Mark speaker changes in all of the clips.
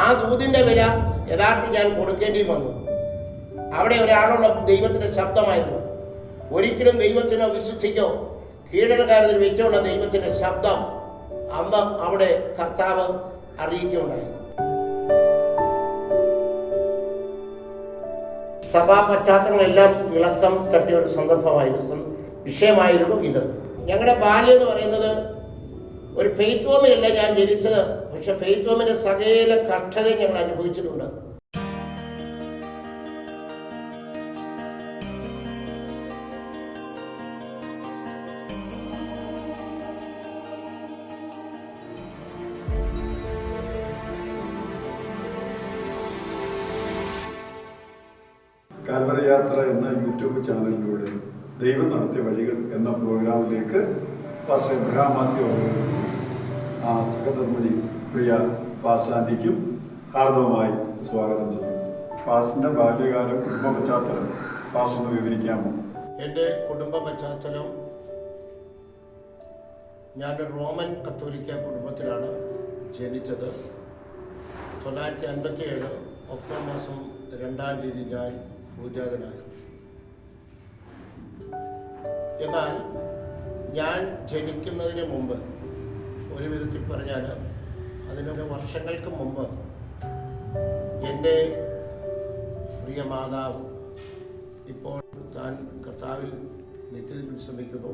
Speaker 1: ആ ദൂതിൻ്റെ വില യഥാർത്ഥം ഞാൻ കൊടുക്കേണ്ടി വന്നു. അവിടെ ഒരാളുള്ള ദൈവത്തിൻ്റെ ശബ്ദമായിരുന്നു. ഒരിക്കലും ദൈവത്തിനോ വിശുദ്ധിക്കോ കീഴടക്കാരത്തിന് വെച്ചുള്ള ദൈവത്തിൻ്റെ ശബ്ദം അന്ന് അവിടെ കർത്താവ് അറിയിക്കുകയുണ്ടായി. സഭാ പശ്ചാത്തലങ്ങളെല്ലാം ഇളക്കം തട്ടിയ ഒരു സന്ദർഭമായിരുന്നു, വിഷയമായിരുന്നു ഇത്. ഞങ്ങളുടെ ബാല്യം എന്ന് പറയുന്നത് ഒരു ഫെയ്ത്ത് ഹോമിലല്ല ഞാൻ ജനിച്ചത്. പക്ഷെ ഫെയ്ത്ത് ഹോമിന്റെ സകല കഷ്ടതയും ഞങ്ങൾ അനുഭവിച്ചിട്ടുണ്ട്.
Speaker 2: കാൽവറി യാത്ര എന്ന യൂട്യൂബ് ചാനലിലൂടെ ദൈവം നടത്തിയ വഴികൾ എന്ന പ്രോഗ്രാമിലേക്ക് പാസ്റ്റർ എബ്രഹാം മാത്യു സഹധർമ്മിണി പ്രിയ പാസ്റ്റാൻഡിക്കും ഹാർദവമായി സ്വാഗതം ചെയ്യും. പാസ്റ്റിൻ്റെ ബാല്യകാലം, കുടുംബ പശ്ചാത്തലം പാസ്റ്റ് ഒന്ന് വിവരിക്കാമോ?
Speaker 1: എൻ്റെ കുടുംബ പശ്ചാത്തലം, ഞാനൊരു റോമൻ കത്തോലിക്ക കുടുംബത്തിലാണ് ജനിച്ചത്. 1957 ഒക്ടോബർ മാസം 2-ാം തീയതി ഞാൻ പൂജാതനായി. എന്നാൽ ഞാൻ ജനിക്കുന്നതിന് മുമ്പ്, ഒരു വിധത്തിൽ പറഞ്ഞാൽ അതിന് വർഷങ്ങൾക്ക് മുമ്പ്, എൻ്റെ പ്രിയ മാതാവ്, ഇപ്പോൾ താൻ കർത്താവിൽ നിത്യത്തിൽ വിശ്രമിക്കുന്നു,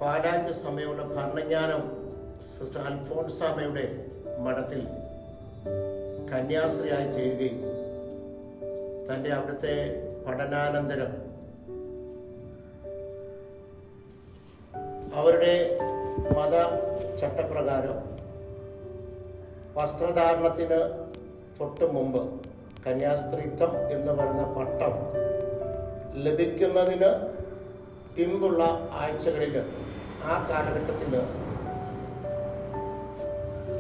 Speaker 1: പാലായ്ക്ക് സമയമുള്ള ഭരണജ്ഞാനം സിസ്റ്റർ അൽഫോൺസാമയുടെ മഠത്തിൽ കന്യാസ്ത്രീയായി ചേരുകയും തൻ്റെ അവിടുത്തെ പഠനാനന്തരം അവരുടെ മത ചട്ടപ്രകാരം വസ്ത്രധാരണത്തിന് തൊട്ട് മുമ്പ് കന്യാസ്ത്രീത്വം എന്ന് പറയുന്ന പട്ടം ലഭിക്കുന്നതിന് പിമ്പുള്ള ആഴ്ചകളിൽ, ആ കാലഘട്ടത്തിൽ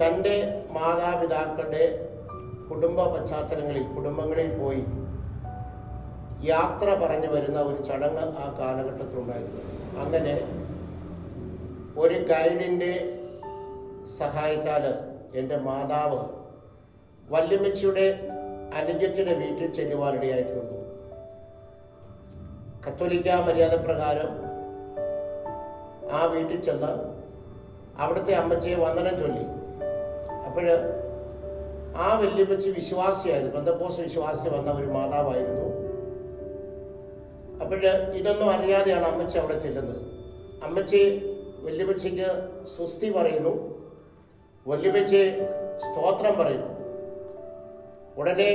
Speaker 1: തൻ്റെ മാതാപിതാക്കളുടെ കുടുംബ പശ്ചാത്തലങ്ങളിൽ, കുടുംബങ്ങളിൽ പോയി യാത്ര പറഞ്ഞു വരുന്ന ഒരു ചടങ്ങ് ആ കാലഘട്ടത്തിലുണ്ടായിരുന്നു. അങ്ങനെ ഒരു ഗൈഡിൻ്റെ സഹായത്താൽ എൻ്റെ മാതാവ് വല്യമ്മച്ചിയുടെ അനുജത്തിൻ്റെ വീട്ടിൽ ചെല്ലുവാനിടയായി തീർന്നു. കത്തോലിക്ക മര്യാദ പ്രകാരം ആ വീട്ടിൽ ചെന്ന് അവിടുത്തെ അമ്മച്ചിയെ വന്ദനം ചൊല്ലി. അപ്പോൾ ആ വല്യമ്മച്ചി വിശ്വാസിയായിരുന്നു, പെന്തക്കോസ്ത് വിശ്വാസി വന്ന ഒരു മാതാവായിരുന്നു. അപ്പോൾ ഇതൊന്നും അറിയാതെയാണ് അമ്മച്ചി അവിടെ ചെല്ലുന്നത്. അമ്മച്ചി വല്യമ്മച്ചിക്ക് സ്വസ്തി പറയുന്നു, വല്യമ്മച്ചി സ്തോത്രം പറയുന്നു. ഉടനെ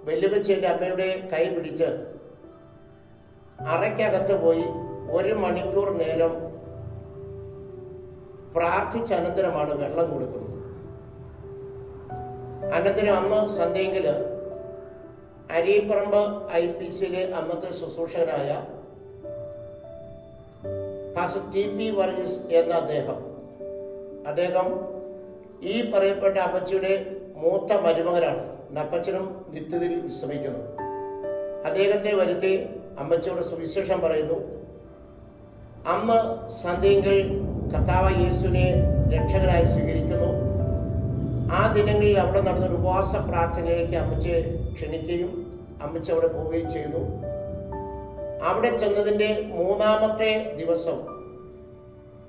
Speaker 1: വല്യമ്മച്ചി എൻ്റെ അമ്മയുടെ കൈ പിടിച്ച് അറയ്ക്കകത്ത് പോയി 1 മണിക്കൂർ നേരം പ്രാർത്ഥിച്ചനന്തരമാണ് വെള്ളം കൊടുക്കുന്നത്. അനന്തരം അന്ന് സന്ധ്യയെങ്കിൽ അരീപ്പറമ്പ് IPCയിലെ അന്നത്തെ ശുശ്രൂഷകനായ പാസ്റ്റർ TP വർഗീസ് എന്ന അദ്ദേഹം ഈ പറയപ്പെട്ട അമ്മച്ചിയുടെ മൂത്ത മരുമകനാണ്. അപ്പച്ചനും നിത്യത്തിൽ വിശ്രമിക്കുന്നു. അദ്ദേഹത്തെ വരുത്തി അമ്മച്ചിയുടെ സുവിശേഷം പറയുന്നു. അന്ന് സന്ധ്യയെങ്കിൽ കർത്താവായ യേശുവിനെ രക്ഷകനായി സ്വീകരിക്കുന്നു. ആ ദിനങ്ങളിൽ അവിടെ നടന്നൊരു ഉപവാസ പ്രാർത്ഥനയിലേക്ക് അമ്മച്ചിയെ ക്ഷണിക്കുകയും അമ്മച്ചി അവിടെ പോവുകയും ചെയ്യുന്നു. അവിടെ ചെന്നതിൻ്റെ 3-ാമത്തെ ദിവസം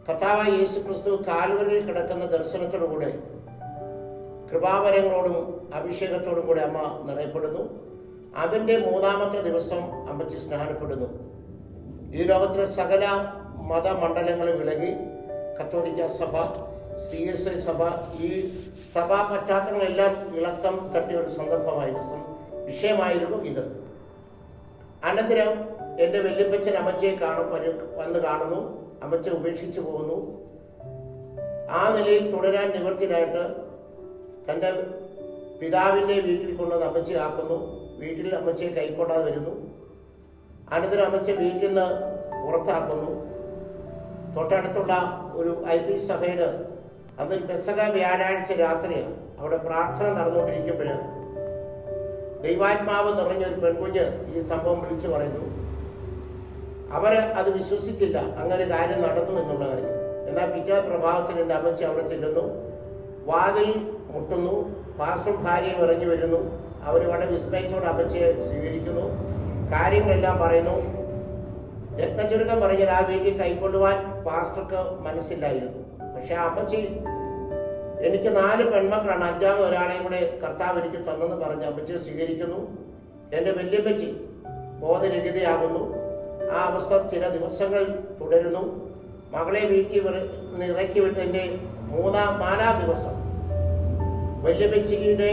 Speaker 1: കർത്താവായ യേശു ക്രിസ്തു കാൽവരിയിൽ കിടക്കുന്ന ദർശനത്തോടുകൂടെ കൃപാവരങ്ങളോടും അഭിഷേകത്തോടും കൂടെ അമ്മ നിറയപ്പെടുന്നു. അതിൻ്റെ 3-ാമത്തെ ദിവസം അമ്മച്ചി സ്നാനപ്പെടുന്നു. ഈ ലോകത്തിലെ സകല മതമണ്ഡലങ്ങളും വിളകി കത്തോലിക്ക സഭ, CSI സഭ, ഈ സഭാ പശ്ചാത്തലങ്ങളെല്ലാം ഇളക്കം തട്ടിയ ഒരു സന്ദർഭമായിരുന്നു, വിഷയമായിരുന്നു ഇത്. അനന്തരം എൻ്റെ വല്യപ്പച്ചൻ അമ്മച്ചിയെ വന്ന് കാണുന്നു. അമ്മച്ചി ഉപേക്ഷിച്ചു പോകുന്നു. ആ നിലയിൽ തുടരാൻ നിവൃത്തിയിലായിട്ട് തൻ്റെ പിതാവിൻ്റെ വീട്ടിൽ കൊണ്ടുവന്ന് അമ്മച്ചി ആക്കുന്നു. വീട്ടിൽ അമ്മച്ചിയെ കൈക്കൊള്ളാതെ വരുന്നു. അനന്തരം അമ്മച്ചിയെ വീട്ടിൽ നിന്ന് പുറത്താക്കുന്നു. തൊട്ടടുത്തുള്ള ഒരു IPC സഭയിൽ അന്നൊരു പെസഹ വ്യാഴാഴ്ച രാത്രിയാണ്. അവിടെ പ്രാർത്ഥന നടന്നുകൊണ്ടിരിക്കുമ്പോൾ ദൈവാത്മാവ് നിറഞ്ഞൊരു പെൺകുഞ്ഞ് ഈ സംഭവം വിളിച്ചു പറയുന്നു. അവർ അത് വിശ്വസിച്ചില്ല, അങ്ങനെ കാര്യം നടന്നു എന്നുള്ള കാര്യം. എന്നാൽ പിറ്റേ പ്രഭാതത്തിൽ എൻ്റെ അമ്മച്ചി അവിടെ ചെല്ലുന്നു, വാതിൽ മുട്ടുന്നു, പാസ്റ്ററും ഭാര്യയും ഇറങ്ങി വരുന്നു. അവർ വളരെ വിസ്മയത്തോടെ അമ്മച്ചിയെ സ്വീകരിക്കുന്നു, കാര്യങ്ങളെല്ലാം പറയുന്നു. രക്തചുരുക്കം പറഞ്ഞാൽ ആ വീട്ടിൽ കൈക്കൊള്ളുവാൻ പാസ്റ്റർക്ക് മനസ്സില്ലായിരുന്നു. പക്ഷെ ആ അമ്മച്ചി, എനിക്ക് 4 പെൺമക്കളാണ്, 5ാമത് ഒരാളെയും കൂടെ കർത്താവ് എനിക്ക് തന്നെന്ന് പറഞ്ഞ് അമ്മച്ചിയെ സ്വീകരിക്കുന്നു. എൻ്റെ വല്യമ്മച്ചി ബോധരഹിതയാകുന്നു. ആ അവസ്ഥ ചില ദിവസങ്ങൾ തുടരുന്നു. മകളെ വീട്ടിൽ ഇറക്കി വിട്ടതിൻ്റെ 4-ാം ദിവസം വല്യമ്മച്ചിയുടെ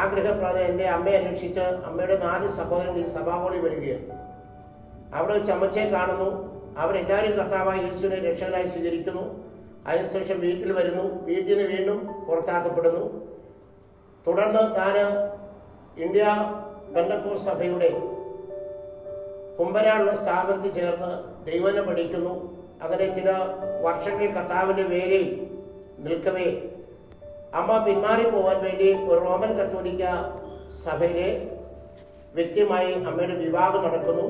Speaker 1: ആഗ്രഹപ്രകാരം എൻ്റെ അമ്മയെ അന്വേഷിച്ച് അമ്മയുടെ 4 സഹോദരങ്ങൾ ഈ സഭാഹോളിൽ വരികയാണ്. അവിടെ വെച്ച് അമ്മച്ചയെ കാണുന്നു. അവരെല്ലാവരും കർത്താവായ യേശുവിനെ രക്ഷകനായി സ്വീകരിക്കുന്നു. അതിനുശേഷം വീട്ടിൽ വരുന്നു. വീട്ടിൽ നിന്ന് വീണ്ടും പുറത്താക്കപ്പെടുന്നു. തുടർന്ന് താൻ ഇന്ത്യ പെന്തക്കോസ്ത് സഭയുടെ കുമ്പനാടുള്ള സ്ഥാപനത്തിൽ ചേർന്ന് ദൈവനെ പഠിക്കുന്നു. അങ്ങനെ ചില വർഷങ്ങൾ കർത്താവിൻ്റെ വേലയിൽ നിൽക്കവേ അമ്മ പിന്മാറി പോകാൻ വേണ്ടി ഒരു റോമൻ കത്തോലിക്ക സഭയിലെ വ്യക്തിയുമായി അമ്മയുടെ വിവാഹം നടക്കുന്നു.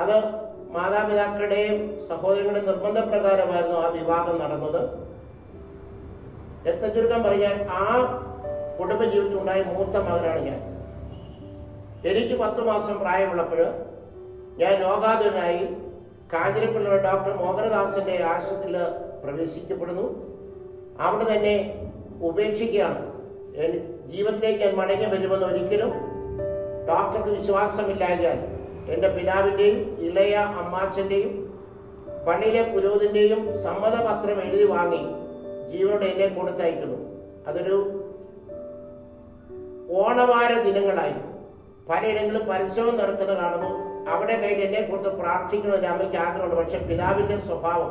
Speaker 1: അത് മാതാപിതാക്കളുടെയും സഹോദരങ്ങളുടെയും നിർബന്ധപ്രകാരമായിരുന്നു ആ വിവാഹം നടന്നത്. രക്തചുരുക്കം പറഞ്ഞാൽ ആ കുടുംബജീവിതത്തിൽ ഉണ്ടായ മൂത്ത മകനാണ് ഞാൻ. എനിക്ക് 10 മാസം പ്രായമുള്ളപ്പോൾ ഞാൻ രോഗാതുരനായി കാഞ്ഞിരപ്പള്ളിയുടെ ഡോക്ടർ മോഹനദാസിൻ്റെ ആശുപത്രിയിൽ പ്രവേശിക്കപ്പെടുന്നു. അവിടെ തന്നെ ഉപേക്ഷിക്കുകയാണ്. ജീവിതത്തിലേക്ക് ഞാൻ മടങ്ങി വരുമെന്ന് ഒരിക്കലും ഡോക്ടർക്ക് വിശ്വാസമില്ലായാൽ എൻ്റെ പിതാവിൻ്റെയും ഇളയ അമ്മാച്ചൻ്റെയും പള്ളിയിലെ പുരോഹിതൻ്റെയും സമ്മതപത്രം എഴുതി വാങ്ങി ജീവനോട് എന്നെ കൊടുത്തയക്കുന്നു. അതൊരു ഓണവാര ദിനങ്ങളായിരുന്നു. പലയിടങ്ങളിലും പരസ്യവും നടക്കുന്നത് കാണുന്നു. അവിടെ കയ്യിൽ എന്നെ കൊടുത്ത് പ്രാർത്ഥിക്കണം എൻ്റെ അമ്മയ്ക്ക് ആഗ്രഹമുണ്ട്. പക്ഷെ പിതാവിൻ്റെ സ്വഭാവം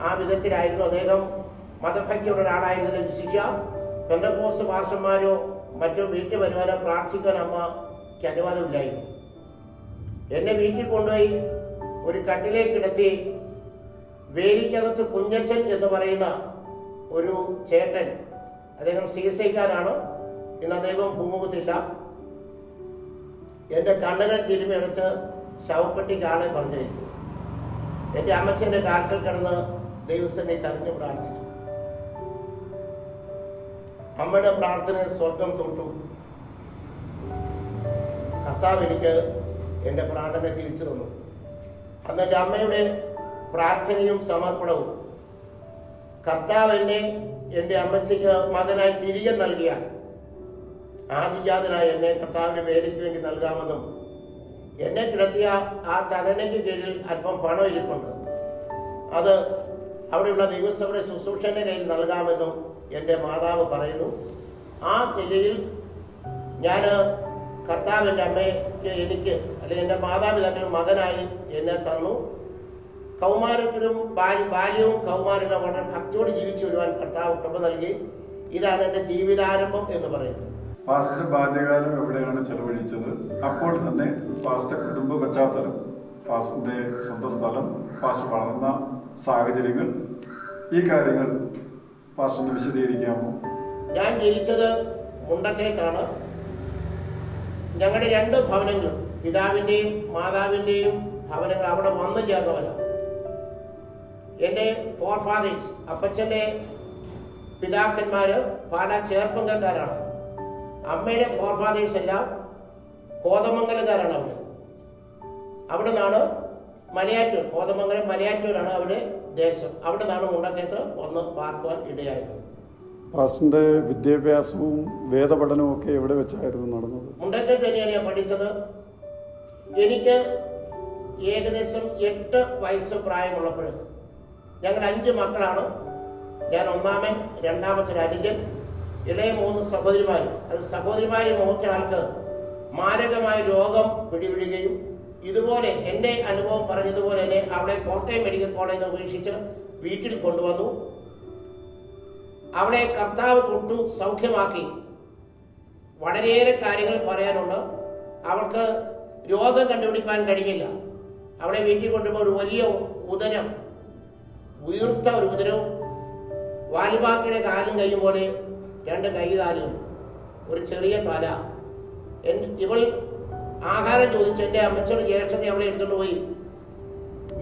Speaker 1: ആ വിധത്തിലായിരുന്നു. അദ്ദേഹം മതഭക്തിയുള്ള ഒരാളായിരുന്നില്ല. വിശിഷ്യ പെന്തക്കോസ്ത് പാസ്റ്റർമാരോ മറ്റോ വീട്ടിൽ വരുവാനോ പ്രാർത്ഥിക്കാൻ അമ്മയ്ക്ക് അനുവാദമില്ലായിരുന്നു. എന്നെ വീട്ടിൽ കൊണ്ടുപോയി ഒരു കട്ടിലേക്ക് കിടത്തി വേലിക്കകത്ത് കുഞ്ഞച്ചൻ എന്ന് പറയുന്ന ഒരു ചേട്ടൻ, അദ്ദേഹം CSIക്കാരാണ്, ഇന്ന് അദ്ദേഹം ഭൂമുഖത്തില്ല, എൻ്റെ കണ്ണുകൾ തിരുമ്മിയെടുത്ത് ശവപ്പെട്ടിക്ക് ആളെ പറഞ്ഞിരിക്കുന്നു. എൻ്റെ അമ്മച്ചൻ്റെ കാൽക്കൽ കിടന്ന് ദൈവസ്ഥനെ കരഞ്ഞു പ്രാർത്ഥിച്ചു. അമ്മയുടെ പ്രാർത്ഥന സ്വർഗം തൊട്ടു. കർത്താവ് എനിക്ക് എൻ്റെ പ്രാർത്ഥന തിരിച്ചു തന്നു. അന്ന് എൻ്റെ അമ്മയുടെ പ്രാർത്ഥനയും സമർപ്പണവും കർത്താവ് എന്നെ എൻ്റെ അമ്മച്ചിക്ക് മകനായി തിരികെ നൽകിയ ആദിജാതനായി എന്നെ കർത്താവിൻ്റെ വേലയ്ക്ക് വേണ്ടി നൽകാമെന്നും എന്നെ കിടത്തിയ ആ തലനയ്ക്ക് കീഴിൽ അല്പം പണം ഇരിപ്പുണ്ട്, അത് അവിടെയുള്ള ദൈവസഭയുടെ ശുശ്രൂഷൻ്റെ കയ്യിൽ നൽകാമെന്നും എൻ്റെ മാതാവ് പറയുന്നു. ആ നിലയിൽ ഞാൻ കർത്താവ് എൻ്റെ അമ്മയ്ക്ക് എനിക്ക് അല്ലെങ്കിൽ എൻ്റെ മാതാപിതാക്കൾ മകനായി എന്നെ തന്നു. കൗമാരത്തിലും ബാല്യവും കൗമാരത്തിലും വളരെ ഭക്തിയോട് ജീവിച്ചു വരുവാൻ കർത്താവ് കൃപ നൽകി. ഇതാണ് എൻ്റെ ജീവിതാരംഭം എന്ന് പറയുന്നത്.
Speaker 2: പാസ്റ്ററുടെ ബാല്യകാലം എവിടെയാണ് ചെലവഴിച്ചത്? അപ്പോൾ തന്നെ പാസ്റ്റർ കുടുംബ പശ്ചാത്തലം, പാസ്റ്ററിന്റെ സ്വന്തം സ്ഥലം, പാസ്റ്റർ വളർന്ന സാഹചര്യങ്ങൾ, ഈ കാര്യങ്ങൾ പാസ്റ്ററിന് വിശദീകരിക്കാമോ?
Speaker 1: ഞാൻ ജനിച്ചത് മുണ്ടക്കയത്താണ്. ഞങ്ങളുടെ 2 ഭവനങ്ങളും പിതാവിൻ്റെയും മാതാവിൻ്റെയും ഭവനങ്ങൾ അവിടെ വന്നു ചേർന്നവരാണ്. എൻ്റെ ഫോർഫാദേഴ്സ്, അപ്പച്ചൻ്റെ പിതാക്കന്മാർ പാലാ ചേർപ്പങ്കക്കാരാണ്. അമ്മയുടെ ഫോർഫാദേഴ്സ് എല്ലാം കോതമംഗലക്കാരാണ്. അവിടെ നിന്നാണ് മലയാറ്റൂർ, കോതമംഗലം മലയാറ്റൂരാണ് അവിടെ ദേശം. അവിടെ നിന്നാണ് മുണ്ടക്കയത്ത് വന്ന് പാർക്കുവാൻ ഇടയായത്.
Speaker 2: പാസ്റ്ററിന്റെ വിദ്യാഭ്യാസവും വേദപഠനവും ഒക്കെ എവിടെ വെച്ചായിരുന്നു നടന്നത്?
Speaker 1: മുണ്ടക്കയത്ത് തന്നെയാണ് ഞാൻ പഠിച്ചത്. എനിക്ക് ഏകദേശം 8 വയസ്സ് പ്രായമുള്ളപ്പോൾ ഞങ്ങൾ 5 മക്കളാണ്. ഞാൻ ഒന്നാമൻ, രണ്ടാമത്തെ ഒരു അനുജൻ, ഇളയ 3 സഹോദരിമാർ. അത് സഹോദരിമാരെ മൂത്ത ആൾക്ക് മാരകമായ രോഗം പിടിപെടുകയും ഇതുപോലെ എൻ്റെ അനുഭവം പറഞ്ഞതുപോലെ തന്നെ അവിടെ കോട്ടയം മെഡിക്കൽ കോളേജിൽ നിന്ന് ഉപേക്ഷിച്ച് വീട്ടിൽ കൊണ്ടുവന്നു. അവിടെ കർത്താവ് തൊട്ടു സൗഖ്യമാക്കി. വളരെയേറെ കാര്യങ്ങൾ പറയാനുണ്ട്. അവൾക്ക് രോഗം കണ്ടുപിടിക്കാൻ കഴിഞ്ഞില്ല. അവളെ വീട്ടിൽ കൊണ്ടുപോയി ഒരു വലിയ ഉദരം, വീർത്ത ഒരു ഉദരവും വാലുബാക്കിയുടെ കാലും കൈയും പോലെ 2 കൈകാലും ഒരു ചെറിയ തല. ഇവൾ ആഹാരം ചോദിച്ചു എൻ്റെ അമ്മച്ചോട് ജ്യേഷ്ഠത്തെ അവളെ എടുത്തുകൊണ്ട് പോയി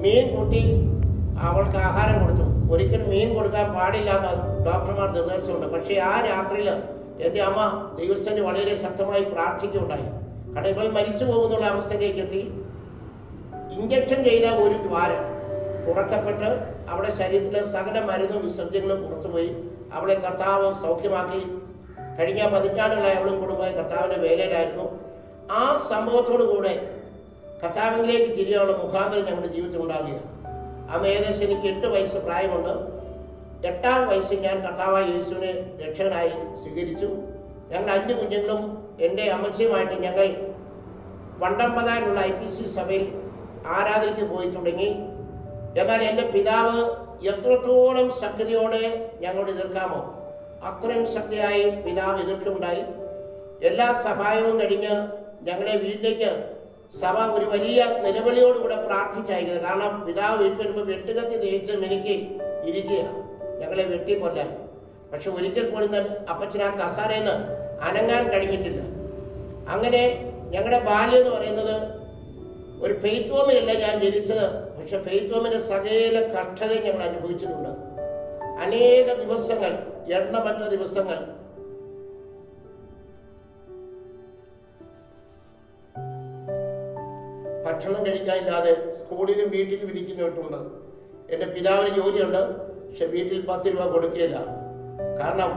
Speaker 1: മീൻ കൂട്ടി അവൾക്ക് ആഹാരം കൊടുത്തു. ഒരിക്കലും മീൻ കൊടുക്കാൻ പാടില്ല എന്ന് ഡോക്ടർമാർ നിർദ്ദേശമുണ്ട്. പക്ഷേ ആ രാത്രിയിൽ എൻ്റെ അമ്മ ദൈവസ്ഥന് വളരെ ശക്തമായി പ്രാർത്ഥിക്കുകയുണ്ടായി. കാരണം ഇവൾ മരിച്ചു പോകുന്നുള്ള അവസ്ഥയിലേക്ക് എത്തി. ഇഞ്ചക്ഷൻ ചെയ്ത ഒരു ദ്വാരം തുറക്കപ്പെട്ട് അവിടെ ശരീരത്തിലെ സകല മരുന്നും വിസർജ്യങ്ങളും പുറത്തുപോയി. അവളെ കർത്താവ് സൗഖ്യമാക്കി. കഴിഞ്ഞ 10 പതിറ്റാണ്ടുകളായി അവളും കുടുംബമായി കർത്താവിൻ്റെ വേലയിലായിരുന്നു. ആ സംഭവത്തോടു കൂടെ കർത്താവിലേക്ക് തിരിയാനുള്ള മുഖാന്തരം ഞങ്ങളുടെ ജീവിതത്തിൽ ഉണ്ടാകുക. അന്ന് ഏകദേശം എനിക്ക് 8 വയസ്സ് പ്രായമുണ്ട്. 8ാം വയസ്സിൽ ഞാൻ കർത്താവായ യേശുവിനെ രക്ഷകനായി സ്വീകരിച്ചു. ഞങ്ങൾ 5 കുഞ്ഞുങ്ങളും എൻ്റെ അമ്മച്ചിയുമായിട്ട് ഞങ്ങൾ വണ്ടമ്പതാലുള്ള IPC സഭയിൽ ആരാധനയ്ക്ക് പോയി തുടങ്ങി. എന്നാൽ എൻ്റെ പിതാവ് എത്രത്തോളം ശക്തിയോടെ ഞങ്ങളോട് എതിർക്കാമോ അത്രയും ശക്തിയായി പിതാവ് എതിർക്കുണ്ടായി. എല്ലാ സഹായവും കഴിഞ്ഞ് ഞങ്ങളെ വീട്ടിലേക്ക് സഭ ഒരു വലിയ നിലവിളിയോടുകൂടെ പ്രാർത്ഥിച്ചയക്കുന്നത്. കാരണം പിതാവ് വീട്ടിൽ വരുമ്പോൾ വെട്ടുകത്തി തേച്ച് മിനുക്കി ഇരിക്കുക, ഞങ്ങളെ വെട്ടിക്കൊല്ലാൻ. പക്ഷെ ഒരിക്കൽ പോലും തന്നെ അപ്പച്ചൻ ആ കസാരയിൽ നിന്ന് അനങ്ങാൻ കഴിഞ്ഞിട്ടില്ല. അങ്ങനെ ഞങ്ങളുടെ ബാല്യം എന്ന് പറയുന്നത് ഒരു ഫെയ്ത്ത് ഹോമിലല്ല ഞാൻ ജനിച്ചത്. പക്ഷെ ഫെയ്ത്ത് ഹോമിന്റെ സകല കഷ്ടതയും ഞങ്ങൾ അനുഭവിച്ചിട്ടുണ്ട്. അനേക ദിവസങ്ങൾ, എണ്ണമറ്റ ദിവസങ്ങൾ ഭക്ഷണം കഴിക്കാനില്ലാതെ സ്കൂളിലും വീട്ടിലും ഇരിക്കുന്നിട്ടുണ്ട്. എൻ്റെ പിതാവിന് ജോലിയുണ്ട്, പക്ഷെ വീട്ടിൽ 10 രൂപ കൊടുക്കുകയില്ല. കാരണം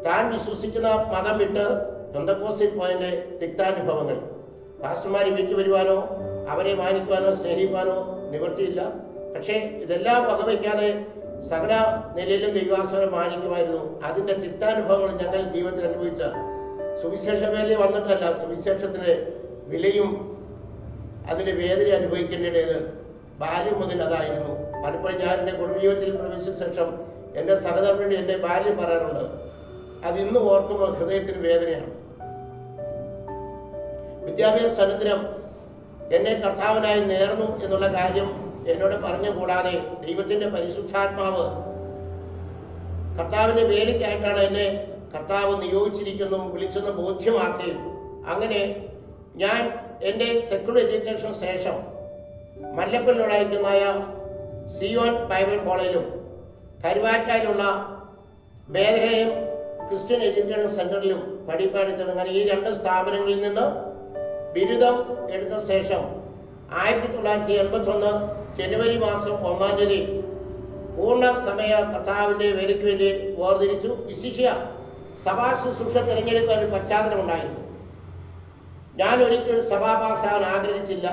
Speaker 1: താൻ വിശ്വസിക്കുന്ന മതം വിട്ട് പെന്തക്കോസ്തിൽ പോയതിൻ്റെ തിക്താനുഭവങ്ങൾ. പാസ്റ്റർമാർ വീട്ടിൽ വരുവാനോ അവരെ മാനിക്കുവാനോ സ്നേഹിക്കുവാനോ നിവൃത്തിയില്ല. പക്ഷേ ഇതെല്ലാം വകവയ്ക്കാതെ സകല നിലയിലും ദൈവാസനം മാനിക്കുമായിരുന്നു. അതിൻ്റെ തിക്താനുഭവങ്ങൾ ഞങ്ങൾ ജീവിതത്തിൽ അനുഭവിച്ച സുവിശേഷ വേലയിൽ വന്നിട്ടല്ല, സുവിശേഷത്തിൻ്റെ വിലയും അതിൻ്റെ വേദന അനുഭവിക്കേണ്ടത് ബാല്യം മുതൽ അതായിരുന്നു. പലപ്പോഴും ഞാൻ എൻ്റെ കുടുംബജീവിതത്തിൽ പ്രവേശിച്ച ശേഷം എൻ്റെ സഹധർമ്മിണി എൻ്റെ ബാല്യം പറയാറുണ്ട്. അത് ഇന്ന് ഓർക്കുമ്പോൾ ഹൃദയത്തിന് വേദനയാണ്. വിദ്യാഭ്യാസ അനന്തരം എന്നെ കർത്താവിനായി നേർന്നു എന്നുള്ള കാര്യം എന്നോട് പറഞ്ഞു കൂടാതെ ദൈവത്തിൻ്റെ പരിശുദ്ധാത്മാവ് കർത്താവിൻ്റെ വേലയ്ക്കായിട്ടാണ് എന്നെ കർത്താവ് നിയോഗിച്ചിരിക്കുന്നു വിളിച്ചെന്ന് ബോധ്യമാക്കുകയും അങ്ങനെ ഞാൻ എൻ്റെ സെക്കുലർ എഡ്യൂക്കേഷന് ശേഷം മല്ലപ്പള്ളിയിലുണ്ടായിരിക്കുന്നതായ സിയോൻ ബൈബിൾ കോളേജിലും കരുവാറ്റായിലുള്ള ബേദലഹേം ക്രിസ്ത്യൻ എഡ്യൂക്കേഷൻ സെൻ്ററിലും പഠിപ്പാനെടുത്തു. അങ്ങനെ ഈ 2 സ്ഥാപനങ്ങളിൽ നിന്ന് ബിരുദം എടുത്ത ശേഷം 1981 ജനുവരി മാസം 1-ാം തീയതി പൂർണ്ണ സമയ കർത്താവിൻ്റെ വേലയ്ക്ക് വേണ്ടി വേർതിരിച്ചു. വിശിഷ്യ സഭാ ശുശ്രൂഷ തിരഞ്ഞെടുക്കാൻ ഒരു പശ്ചാത്തലമുണ്ടായിരുന്നു. ഞാൻ ഒരിക്കലും സഭാപാസാവാൻ ആഗ്രഹിച്ചില്ല.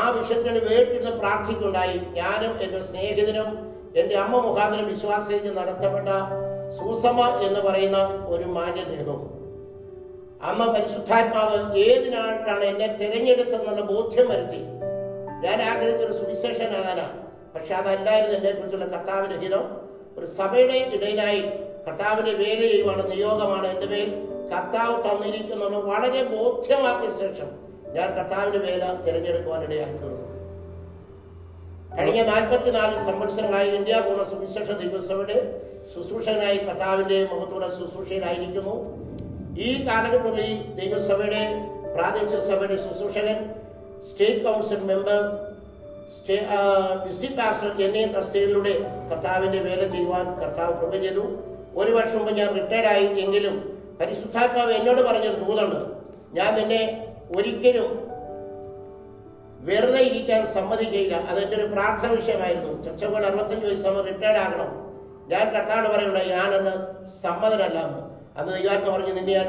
Speaker 1: ആ വിഷയത്തിന് വേണ്ടിയിരുന്ന് പ്രാർത്ഥിക്കുണ്ടായി. ഞാനും എൻ്റെ സ്നേഹിതനും എൻ്റെ അമ്മ മുഖാന്തരം വിശ്വാസത്തിൽ നടത്തപ്പെട്ട സൂസമ എന്ന് പറയുന്ന ഒരു മാന്യദേഹവും. അമ്മ പരിശുദ്ധാത്മാവ് ഏതിനായിട്ടാണ് എന്നെ തിരഞ്ഞെടുത്തതെന്നുള്ള ബോധ്യം വരുത്തി. ഞാൻ ആഗ്രഹിച്ചൊരു സുവിശേഷനാകാനാണ്. പക്ഷെ അതല്ലായിരുന്നു എന്നെ കുറിച്ചുള്ള കർത്താവിൻ്റെ ഹിതം. ഒരു സഭയുടെ ഇടയിലായി കർത്താവിൻ്റെ വേല ചെയ്യുവാണ്, നിയോഗമാണ് എൻ്റെ മേൽ കർത്താവ് തന്നിരിക്കുന്നത് വളരെ ബോധ്യമാക്കിയ ശേഷം ഞാൻ കർത്താവിൻ്റെ വേല തിരഞ്ഞെടുക്കുവാനിടയായി തീർന്നു. കഴിഞ്ഞ 44 സംവത്സരങ്ങളായി ഇന്ത്യ പൂർണ്ണ സുവിശേഷ ദൈവസഭയുടെ ശുശ്രൂഷകനായി കർത്താവിൻ്റെ മഹത്വമുള്ള ശുശ്രൂഷയിലായിരിക്കുന്നു. ഈ കാലഘട്ടങ്ങളിൽ ദൈവസഭയുടെ പ്രാദേശിക സഭയുടെ ശുശ്രൂഷകൻ, state council member, district pastor എന്നീ തസ്തികകളിലൂടെ കർത്താവിൻ്റെ വേല ചെയ്യുവാൻ കർത്താവ് കൃപ ചെയ്തു. 1 വർഷം മുമ്പ് ഞാൻ റിട്ടയർഡായി. എങ്കിലും പരിശുദ്ധാത്മാവ് എന്നോട് പറഞ്ഞൊരു ദൂതുണ്ട്. ഞാൻ നിന്നെ ഒരിക്കലും വെറുതെ ഇരിക്കാൻ സമ്മതിക്കുകയില്ല. അതെൻ്റെ ഒരു പ്രാർത്ഥന വിഷയമായിരുന്നു. ചർച്ചകൾ 65 വയസ്സാകുമ്പോൾ റിട്ടയർഡ് ആകണം. ഞാൻ കർത്താവിനോട് പറയുന്നുണ്ട്, ഞാനന്ന് സമ്മതനല്ല എന്ന്. അന്ന് ദൈവാത്മ പറഞ്ഞു, നിന്നെ ഞാൻ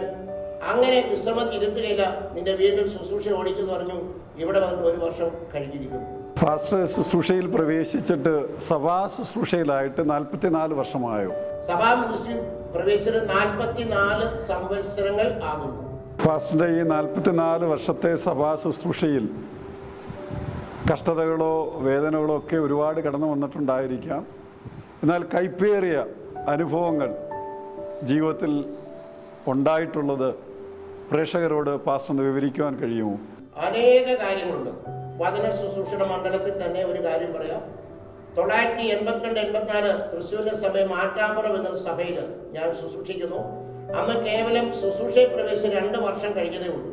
Speaker 1: അങ്ങനെ വിശ്രമത്തിൽ ഇരുത്തുകയില്ല, നിന്റെ വീണ്ടും ശുശ്രൂഷ ഓടിക്കുന്നു പറഞ്ഞു. ഇവിടെ വന്നിട്ട് 1 വർഷം കഴിഞ്ഞിരിക്കുന്നു.
Speaker 2: പാസ്റ്റർ ശുശ്രൂഷയിൽ പ്രവേശിച്ചിട്ട് സഭാ ശുശ്രൂഷയിലായിട്ട് 44 വർഷമായോ?
Speaker 1: സഭാ മിനിസ്ട്രി പ്രവേശിച്ചിട്ട് 44 സംവത്സരങ്ങൾ ആകുന്നു.
Speaker 2: പാസ്റ്ററിന്റെ ഈ 44 വർഷത്തെ സഭാ ശുശ്രൂഷയിൽ കഷ്ടതകളോ വേദനകളോ ഒക്കെ ഒരുപാട് കടന്നു വന്നിട്ടുണ്ടായിരിക്കാം. എന്നാൽ കൈപ്പേറിയ അനുഭവങ്ങൾ ജീവിതത്തിൽ ഉണ്ടായിട്ടുള്ളത് പ്രേക്ഷകരോട് പാസ്റ്ററിന് വിവരിക്കുവാൻ കഴിയുമോ?
Speaker 1: അനേക കാര്യങ്ങളുണ്ട്. വചന ശുശ്രൂഷയുടെ മണ്ഡലത്തിൽ തന്നെ ഒരു കാര്യം പറയാം. 1982-84 തൃശ്ശൂരിലെ സഭ മാറ്റാമ്പുറം എന്നൊരു സഭയിൽ ഞാൻ ശുശ്രൂഷിക്കുന്നു. അന്ന് കേവലം ശുശ്രൂഷയെ പ്രവേശിച്ച് 2 വർഷം കഴിഞ്ഞതേ ഉള്ളൂ.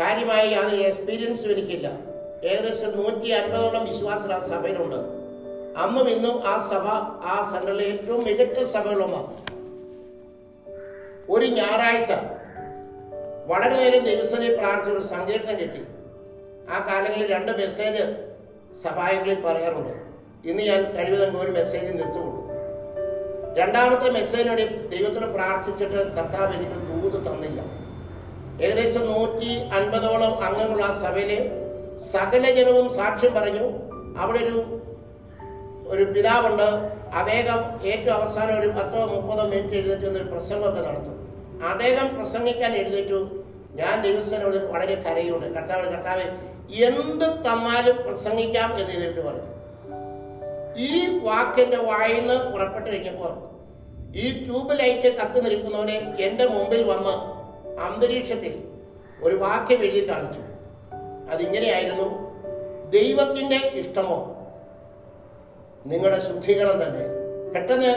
Speaker 1: കാര്യമായി യാതൊരു എക്സ്പീരിയൻസും എനിക്കില്ല. ഏകദേശം 150ഓളം വിശ്വാസികൾ ആ സഭയിലുണ്ട്. അന്നും ഇന്നും ആ സഭ ആ സെൻട്രലിലെ ഏറ്റവും മികച്ച സഭകളൊന്നാണ്. ഒരു ഞായറാഴ്ച വളരെ നേരം ദിവസനെ പ്രാർത്ഥിച്ചൊരു സങ്കീർത്തനം കിട്ടി. ആ കാലങ്ങളിൽ 2 മെസ്സേജ് സഭായങ്ങളിൽ പറയാറുണ്ട്. ഇന്ന് ഞാൻ കഴിവതെങ്കിൽ ഒരു മെസ്സേജ് നിർത്തുകൊള്ളൂ. രണ്ടാമത്തെ മെസ്സേജിനോട് ദൈവത്തോട് പ്രാർത്ഥിച്ചിട്ട് കർത്താവ് എനിക്ക് ദൂത് തന്നില്ല. ഏകദേശം 150ഓളം അംഗങ്ങളുള്ള ആ സഭയിലെ സകല ജനവും സാക്ഷ്യം പറഞ്ഞു. അവിടെ ഒരു പിതാവുണ്ട്. അദ്ദേഹം ഏറ്റവും അവസാനം ഒരു 10-30 മിനിറ്റ് എഴുന്നേറ്റ് ഒരു പ്രസംഗമൊക്കെ നടത്തും. അദ്ദേഹം പ്രസംഗിക്കാൻ എഴുന്നേറ്റു. ഞാൻ ദിവസനോട് വളരെ കരയുണ്ട്. കർത്താവ് എന്ത് തന്നാലും പ്രസംഗിക്കാം എന്ന് എഴുന്നേറ്റ് പറഞ്ഞു. ഈ വാക്കിന്റെ വായിൽ നിന്ന് പുറപ്പെട്ടു കഴിഞ്ഞപ്പോൾ ഈ ട്യൂബ് ലൈറ്റ് കത്തി നിൽക്കുന്നവനെ എൻ്റെ മുമ്പിൽ വന്ന് അന്തരീക്ഷത്തിൽ ഒരു വാക്യം എഴുതി കാണിച്ചു. അതിങ്ങനെയായിരുന്നു: ദൈവത്തിൻ്റെ ഇഷ്ടമോ നിങ്ങളുടെ ശുദ്ധീകരണം തന്നെ. പെട്ടെന്ന്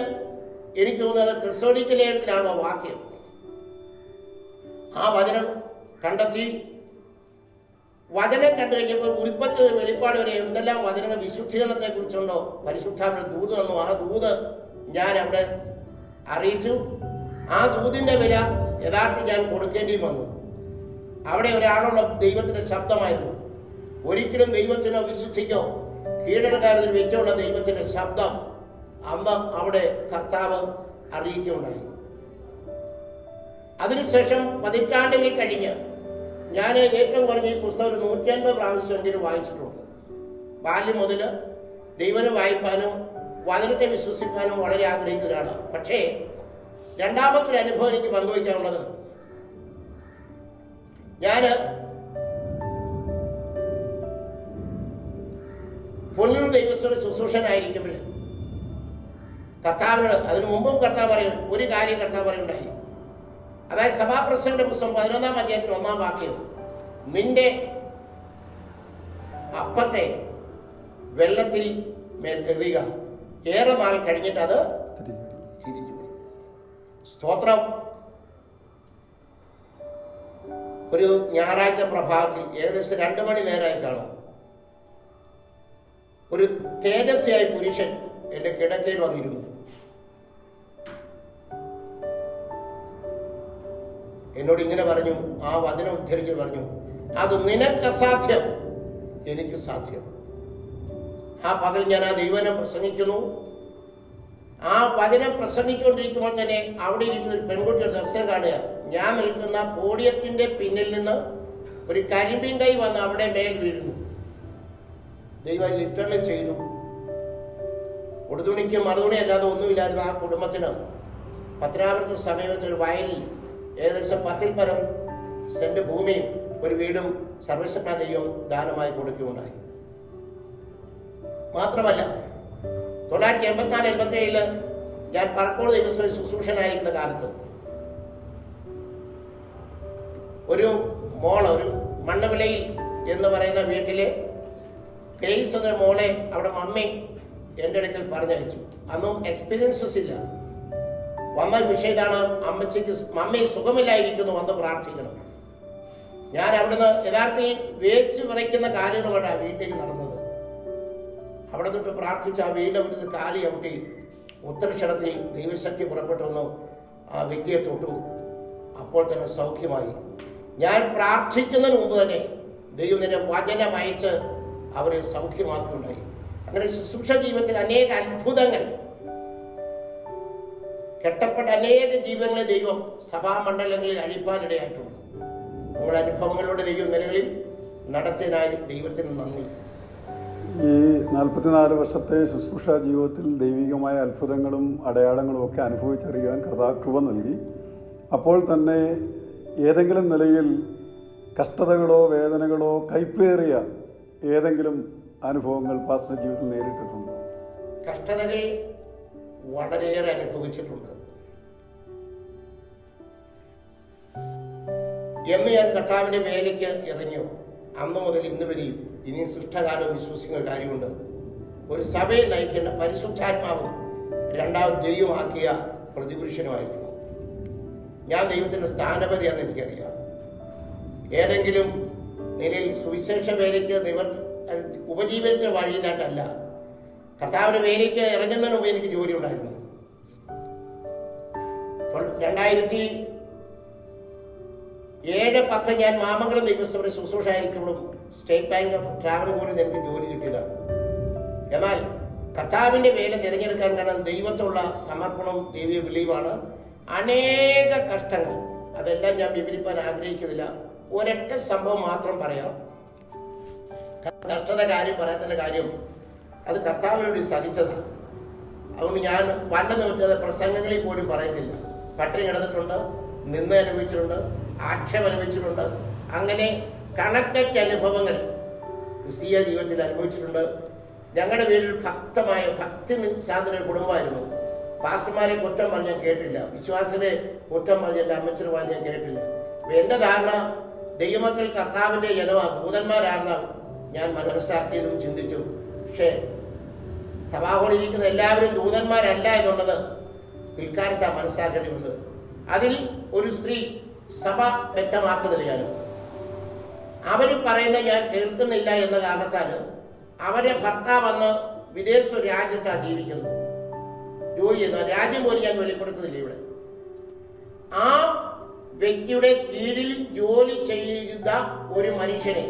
Speaker 1: എനിക്ക് തോന്നുന്നത് തെസ്സലോനിക്ക ലേഖനത്തിലാണ് ആ വാക്യം. ആ വചനം കണ്ടെത്തി. വചനം കണ്ടു കഴിഞ്ഞപ്പോൾ ഉൽപ്പത്തി വെളിപ്പാട് വരെ എന്തെല്ലാം വചനങ്ങൾ വിശുദ്ധീകരണത്തെ കുറിച്ചുണ്ടോ പരിശുദ്ധാത്മാവിന്റെ ദൂത് വന്നു. ആ ദൂത് ഞാൻ അവിടെ അറിയിച്ചു. ആ ദൂതിന്റെ വില യഥാർത്ഥം ഞാൻ കൊടുക്കേണ്ടി വന്നു. അവിടെ ഒരാളുള്ള ദൈവത്തിന്റെ ശബ്ദമായിരുന്നു. ഒരിക്കലും ദൈവത്തിനോ വിശുദ്ധിക്കോ കീഴടക്കാരതിന് വെച്ചുള്ള ദൈവത്തിന്റെ ശബ്ദം അന്ന് അവിടെ കർത്താവ് അറിയിക്കുകയുണ്ടായി. അതിനുശേഷം 10 പതിറ്റാണ്ടുകൾ കഴിഞ്ഞ് ഞാൻ ഏറ്റവും കുറഞ്ഞ ഈ പുസ്തകം 150 പ്രാവശ്യമെങ്കിലും വായിച്ചിട്ടുണ്ട്. ബാല്യം മുതൽ ദൈവനെ വായിക്കാനും വചനത്തെ വിശ്വസിക്കാനും വളരെ ആഗ്രഹിക്കുന്ന ഒരാളാണ്. പക്ഷേ രണ്ടാമത്തെ അനുഭവം എനിക്ക് പങ്കുവയ്ക്കാനുള്ളത്, ഞാൻ പൊന്നൂർ ദൈവസ്ഥയുടെ ശുശ്രൂഷനായിരിക്കുമ്പോൾ കർത്താവിനോട്, അതിനു മുമ്പും കർത്താവ് പറയും ഒരു കാര്യം കർത്താവ് പറയുണ്ടായി. അതായത് സഭാപ്രസംഗന്റെ പുസ്തകം 11-ാം അധ്യായത്തിൽ 1-ാം വാക്യം: നിന്റെ അപ്പത്തെ വെള്ളത്തിൽ മേൽ എറിയുക, ഏറെ നാൾ കഴിഞ്ഞിട്ട് അത് തിരിച്ചു വരും. സ്തോത്രം. ഒരു ഞായറാഴ്ച പ്രഭാതത്തിൽ ഏകദേശം 2 മണി നേരമായി കാണും, ഒരു തേജസ്വിയായ പുരുഷൻ എൻ്റെ കിടക്കയിൽ വന്നിരുന്നു. എന്നോട് ഇങ്ങനെ പറഞ്ഞു, ആ വചനം ഉദ്ധരിച്ച് പറഞ്ഞു: അത് നിനക്കസാധ്യം, എനിക്ക് സാധ്യം. ആ പകൽ ഞാൻ ആ ദൈവനം പ്രസംഗിക്കുന്നു. ആ വചനം പ്രസംഗിച്ചുകൊണ്ടിരിക്കുമ്പോൾ തന്നെ അവിടെ ഇരിക്കുന്ന ഒരു പെൺകുട്ടിയുടെ ദർശനം കാണുക. ഞാൻ നിൽക്കുന്ന പോഡിയത്തിന്റെ പിന്നിൽ നിന്ന് ഒരു കരിമ്പീൻ കൈ വന്ന് അവിടെ മേൽ വീഴുന്നു. ദൈവം ലിറ്ററലി ചെയ്തു. ഉടുതുണിക്ക് മറുതുണി അല്ലാതെ ഒന്നുമില്ലായിരുന്നു ആ കുടുംബത്തിന്. പത്തനാപുരത്ത് സമീപത്ത് ഒരു വയലിൽ ഏകദേശം 10-ൽ പരം സെന്റ് ഭൂമിയും ഒരു വീടും സർവശക്തനായ ദൈവം ദാനമായി കൊടുക്കുകയുണ്ടായി. മാത്രമല്ല 1984-87 ഞാൻ പറക്കോട് ദൈവസ്ഥ ശുശ്രൂഷനായിരിക്കുന്ന കാലത്ത് ഒരു മോള്, ഒരു മണ്ണവിളയിൽ എന്ന് പറയുന്ന വീട്ടിലെ ഗ്രേസ് എന്ന മോളെ അവിടെ മമ്മി എൻ്റെ അടുക്കൽ പറഞ്ഞയച്ചു. അന്നും എക്സ്പീരിയൻസസ് ഇല്ല. വന്ന വിഷയം ഇതാണ്: മമ്മി സുഖമില്ലായിരിക്കുന്നു, വന്ന് പ്രാർത്ഥിക്കണം. ഞാൻ അവിടുന്ന് യഥാർത്ഥത്തിൽ വേച്ച് വിറയ്ക്കുന്ന കാലുകളാണ് വീട്ടിലേക്ക് നടന്നത്. അവിടെ തൊട്ട് പ്രാർത്ഥിച്ച് ആ വീടിൻ്റെ മുറ്റത്ത് കാലി ചവിട്ടി ഉത്തരക്ഷണത്തിൽ ദൈവശക്തി പുറപ്പെട്ടു വന്നു. ആ വ്യക്തിയെ തൊട്ടു. അപ്പോൾ തന്നെ സൗഖ്യമായി. ഞാൻ പ്രാർത്ഥിക്കുന്നതിന് മുമ്പ് തന്നെ ദൈവം നിന്റെ വചനം അയച്ച് അവരെ സൗഖ്യമാക്കുകയുണ്ടായി. അങ്ങനെ ശുശ്രൂഷ ജീവിതത്തിൽ അനേക അത്ഭുതങ്ങൾ, കെട്ടപ്പെട്ട അനേക ജീവങ്ങളെ ദൈവം സഭാമണ്ഡലങ്ങളിൽ അഴിപ്പാനിടയായിട്ടുണ്ട്. നമ്മുടെ അനുഭവങ്ങളുടെ ദൈവം നിലകളിൽ നടത്തിയതിനായി ദൈവത്തിന് നന്ദി.
Speaker 2: ഈ 44 വർഷത്തെ ശുശ്രൂഷ ജീവിതത്തിൽ ദൈവികമായ അത്ഭുതങ്ങളും അടയാളങ്ങളും ഒക്കെ അനുഭവിച്ചറിയാൻ കൃപ നൽകി. അപ്പോൾ തന്നെ ഏതെങ്കിലും നിലയിൽ കഷ്ടതകളോ വേദനകളോ കൈപ്പേറിയ ഏതെങ്കിലും അനുഭവങ്ങൾ പാസ്റ്റർ ജീവിതത്തിൽ നേരിട്ടിട്ടുണ്ടോ?
Speaker 1: കഷ്ടതകൾ വളരെയേറെ അനുഭവിച്ചിട്ടുണ്ട്. എന്ന് ഞാൻ കർത്താവിന്റെ വേലയ്ക്ക് ഇറങ്ങിയോ അന്ന് മുതൽ ഇന്ന് വരെയും ഇനി സൃഷ്ടകാലം വിശ്വസിക്കുന്ന കാര്യമുണ്ട്. ഒരു സഭയെ നയിക്കേണ്ട പരിശുദ്ധാത്മാവും രണ്ടാമത് ദൈവമാക്കിയ പ്രതിപുരുഷനുമായിരിക്കണം. ഞാൻ ദൈവത്തിന്റെ സ്ഥാനപതിയാണെന്ന് എനിക്കറിയാം. ഏതെങ്കിലും നിലയിൽ സുവിശേഷ വേലയ്ക്ക് ഉപജീവനത്തിന് വഴിയിലായിട്ടല്ല. കർത്താവിൻ്റെ വേലയ്ക്ക് ഇറങ്ങുന്നതിന് മുമ്പ് എനിക്ക് ജോലി ഉണ്ടായിരുന്നു. 2007-10 ഞാൻ മാമംഗലം ദൈവസഭയുടെ ശുശ്രൂഷയായിരിക്കുമ്പോഴും സ്റ്റേറ്റ് ബാങ്ക് ഓഫ് ട്രാവൻകൂറിൽ നിന്ന് എനിക്ക് ജോലി കിട്ടിയതാണ്. എന്നാൽ കർത്താവിൻ്റെ വേല തിരഞ്ഞെടുക്കാൻ കാരണം ദൈവത്തിലുള്ള സമർപ്പണം, ദൈവീയ വിളിവാണ്. അനേക കഷ്ടങ്ങൾ, അതെല്ലാം ഞാൻ വിവരിക്കാൻ ആഗ്രഹിക്കുന്നില്ല. ഒരൊറ്റ സംഭവം മാത്രം പറയാം. കഷ്ടത കാര്യം പറയാത്തതിൻ്റെ കാര്യം അത് കർത്താവിന് വേണ്ടി സഹിച്ചതാണ്. അതുകൊണ്ട് ഞാൻ പല നിമിത്തം പ്രസംഗങ്ങളിൽ പോലും പറയത്തില്ല. പട്ടിണി കിടന്നിട്ടുണ്ട്, നിന്ന് അനുഭവിച്ചിട്ടുണ്ട്, ആക്ഷേപം അനുഭവിച്ചിട്ടുണ്ട്. അങ്ങനെ കണക്കറ്റ് അനുഭവങ്ങൾ ക്രിസ്തീയ ജീവിതത്തിൽ അനുഭവിച്ചിട്ടുണ്ട്. ഞങ്ങളുടെ വീട്ടിൽ ഭക്തമായ ഭക്തി സാന്ദ്ര കുടുംബമായിരുന്നു. പാസ്റ്റർമാരെ കുറ്റം പറഞ്ഞാൽ കേട്ടില്ല, വിശ്വാസിനെ കുറ്റം പറഞ്ഞ എൻ്റെ അമ്മച്ചന് പറഞ്ഞാൽ കേട്ടില്ല. എൻ്റെ ധാരണ ദൈവമക്കൾ കർത്താവിൻ്റെ ജനമാ, ദൂതന്മാരാണെന്ന് ഞാൻ മനസ്സാക്കിയതും ചിന്തിച്ചു. പക്ഷേ സഭാഹോളിരിക്കുന്ന എല്ലാവരും ദൂതന്മാരല്ല എന്നുള്ളത് പിൽക്കാലത്താണ് മനസ്സാക്കേണ്ടി വന്നത്. അതിൽ ഒരു സ്ത്രീ സഭ വ്യക്തമാക്കുന്നില്ല. ഞാൻ അവർ പറയുന്ന ഞാൻ കേൾക്കുന്നില്ല എന്ന കാരണത്താൽ അവരെ ഭർത്താവ് വന്ന് വിദേശ രാജ്യത്താണ് ജീവിക്കുന്നത്, ജോലി ചെയ്യുന്ന രാജ്യം പോലും ഞാൻ വെളിപ്പെടുത്തുന്നില്ല. ഇവിടെ ആ വ്യക്തിയുടെ കീഴിൽ ജോലി ചെയ്യുന്ന ഒരു മനുഷ്യനെ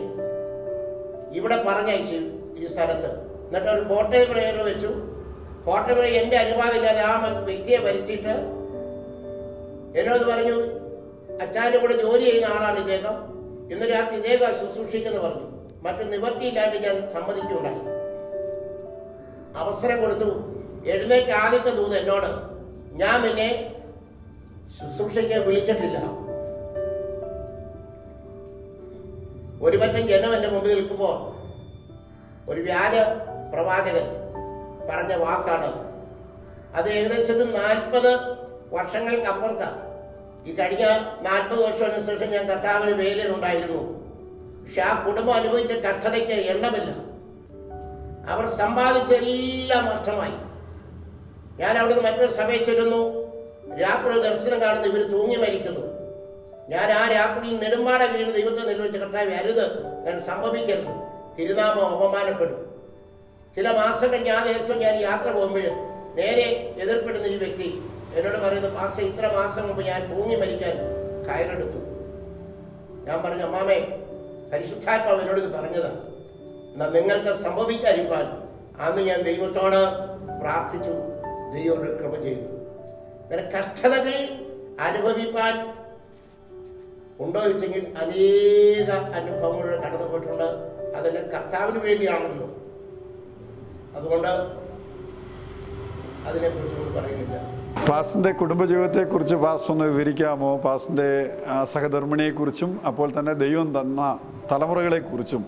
Speaker 1: ഇവിടെ പറഞ്ഞയച്ചു ഈ സ്ഥലത്ത്. എന്നിട്ട് ഒരു കോട്ടയം പ്രേയർ വെച്ചു. കോട്ടയം പ്രേയർ എൻ്റെ അനുവാദം ഇല്ലാതെ ആ വ്യക്തിയെ ഭരിച്ചിട്ട് എന്നോട് പറഞ്ഞു, അച്ഛൻ്റെ കൂടെ ജോലി ചെയ്യുന്ന ആളാണ് ഇദ്ദേഹം, ഇന്ന് രാത്രി ഇദ്ദേഹം ശുശ്രൂഷിക്കെന്ന് പറഞ്ഞു. മറ്റു നിവൃത്തിയില്ലാണ്ട് ഞാൻ സമ്മതിക്കുകയുണ്ടായി. അവസരം കൊടുത്തു. എഴുന്നേറ്റ് ആദ്യത്തെ ദൂത് എന്നോട്, ഞാൻ നിന്നെ ശുശ്രൂഷയ്ക്ക് വിളിച്ചിട്ടില്ല. ഒരു പറ്റം ജനം എൻ്റെ മുമ്പിൽ നിൽക്കുമ്പോൾ ഒരു വ്യാജ പ്രവാചകൻ പറഞ്ഞ വാക്കാണ് അത്. ഏകദേശം 40 വർഷങ്ങൾക്കപ്പുറത്താണ്. ഈ കഴിഞ്ഞ 40 വർഷത്തിന് ശേഷം ഞാൻ കർത്താവിന് വേലയിലുണ്ടായിരുന്നു. പക്ഷെ ആ കുടുംബം അനുഭവിച്ച കഷ്ടതയ്ക്ക് എണ്ണമില്ല. അവർ സമ്പാദിച്ചെല്ലാം നഷ്ടമായി. ഞാൻ അവിടുന്ന് മറ്റൊരു സഭയിൽ ചെല്ലുന്നു. രാത്രി ദർശനം കാണുന്നു, ഇവർ തൂങ്ങി മരിക്കുന്നു. ഞാൻ ആ രാത്രിയിൽ നെടുമ്പാട വീണ് ദൈവത്തെ നിലവിളിച്ച കർത്താവ്, അരുത്, ഞാൻ സംഭവിക്കരുത്, തിരുനാമം അപമാനപ്പെടും. ചില മാസം കഴിഞ്ഞ് ആ ദിവസം ഞാൻ യാത്ര പോകുമ്പോൾ നേരെ എതിർപ്പെടുന്ന ഈ വ്യക്തി എന്നോട് പറയുന്നു, പാസ്റ്റർ, ഇത്ര മാസം മുമ്പ് ഞാൻ തൂങ്ങി മരിക്കാൻ കയറെടുത്തു. ഞാൻ പറഞ്ഞു, അമ്മാമേ, പരിശുദ്ധാത്മാവ് എന്നോട് ഇത് പറഞ്ഞതാണ്, എന്നാൽ നിങ്ങൾക്ക് സംഭവിക്കാതിരിക്കാൻ അന്ന് ഞാൻ ദൈവത്തോട് പ്രാർത്ഥിച്ചു, ദൈവത്തോട് കൃപ ചെയ്തു. അങ്ങനെ കഷ്ടതകൾ അനുഭവിക്കാൻ ഉണ്ടോ ചോദിച്ചെങ്കിൽ അനേക അനുഭവങ്ങളിലൂടെ കടന്നു പോയിട്ടുണ്ട്. അതെല്ലാം കർത്താവിന് വേണ്ടിയാണല്ലോ. അതുകൊണ്ട് അതിനെക്കുറിച്ച് പറയുന്നില്ല.
Speaker 2: പാസ്റ്ററിൻ്റെ കുടുംബജീവിതത്തെക്കുറിച്ച് പാസ്റ്റർ ഒന്ന് വിവരിക്കാമോ? പാസ്റ്ററിൻ്റെ സഹധർമ്മിണിയെക്കുറിച്ചും അപ്പോൾ തന്നെ ദൈവം തന്ന തലമുറകളെക്കുറിച്ചും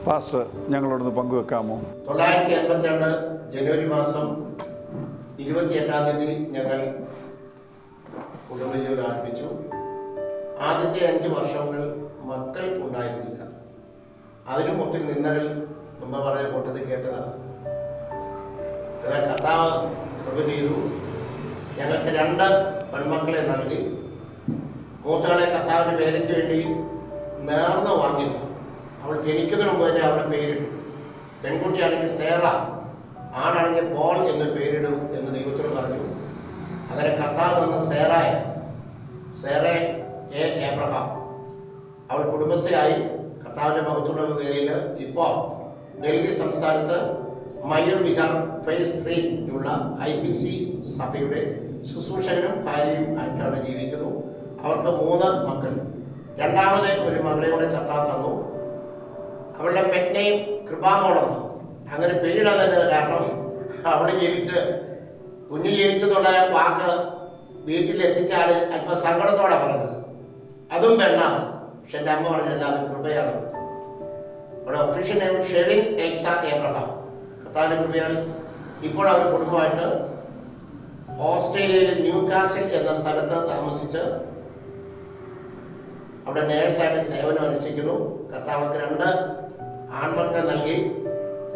Speaker 2: പാസ്റ്റർ ഞങ്ങളോടൊന്ന് പങ്കുവെക്കാമോ?
Speaker 1: 1952 ജനുവരി മാസം 28-ാം തീയതി ഞങ്ങൾ കുടുംബജീവിതം ആരംഭിച്ചു. ആദ്യത്തെ 5 വർഷങ്ങൾ മക്കൾ ഉണ്ടായിരുന്നില്ല. അതിനും ഒത്തിരി നിന്ദകൾ മുമ്പ് പറയുന്ന കൂട്ടത്തിൽ കേട്ടതാണ്. എന്നാൽ കർത്താവ് കൃപ ചെയ്തു. ഞങ്ങൾക്ക് 2 പെൺമക്കളെ നൽകി. മൂത്തകളെ കർത്താവിൻ്റെ വേലയ്ക്ക് വേണ്ടി നേർന്ന് വാങ്ങില്ല. അവൾ ജനിക്കുന്നതിന് മുമ്പ് തന്നെ അവളുടെ പേരിട്ടു. പെൺകുട്ടിയാണെങ്കിൽ സേറ, ആണാണെങ്കിൽ പോൾ എന്ന് പേരിടും എന്ന് ദൈവത്തോട് പറഞ്ഞു. അങ്ങനെ കർത്താവ് തന്ന സേറ എബ്രഹാം അവൾ കുടുംബസ്ഥയായി കർത്താവിൻ്റെ മഹത്വമുള്ള വേലയിൽ ഇപ്പോൾ ഡൽഹി സംസ്ഥാനത്ത് മയൂർ വിഹാർ ഫേസ് 3 ഉള്ള IPC സഭയുടെ ശുശ്രൂഷകനും ഭാര്യയും ആയിട്ടാണ് ജീവിക്കുന്നു. അവർക്ക് 3 മക്കൾ. രണ്ടാമത് ഒരു മകളെ കൂടെ കർത്താവ് തന്നു. അവളുടെ പെറ്റ്നെയും കൃപാമോളെന്ന് അങ്ങനെ പേരിടാൻ തന്നെ കാരണം അവൾ കുഞ്ഞ് ജനിച്ചെന്നുള്ള വാക്ക് വീട്ടിലെത്തിച്ചാൽ അല്പം സങ്കടത്തോടെ പറഞ്ഞത്. അതും പെണ്ണാണ്. പക്ഷെ എൻ്റെ അമ്മ പറഞ്ഞല്ല, അത് കൃപയാണ്. അവിടെ official name Sherin Elsa Abraham. കർത്താവിൻ്റെ കൃപയാണ്. ഇപ്പോൾ അവർ കുടുംബമായിട്ട് ഓസ്ട്രേലിയയിൽ ന്യൂകാസിൽ എന്ന സ്ഥലത്ത് താമസിച്ച് അവിടെ നേഴ്സായിട്ട് സേവനം അനുഷ്ഠിക്കുന്നു. കർത്താവർക്ക് 2 ആൺമക്കളെ നൽകി.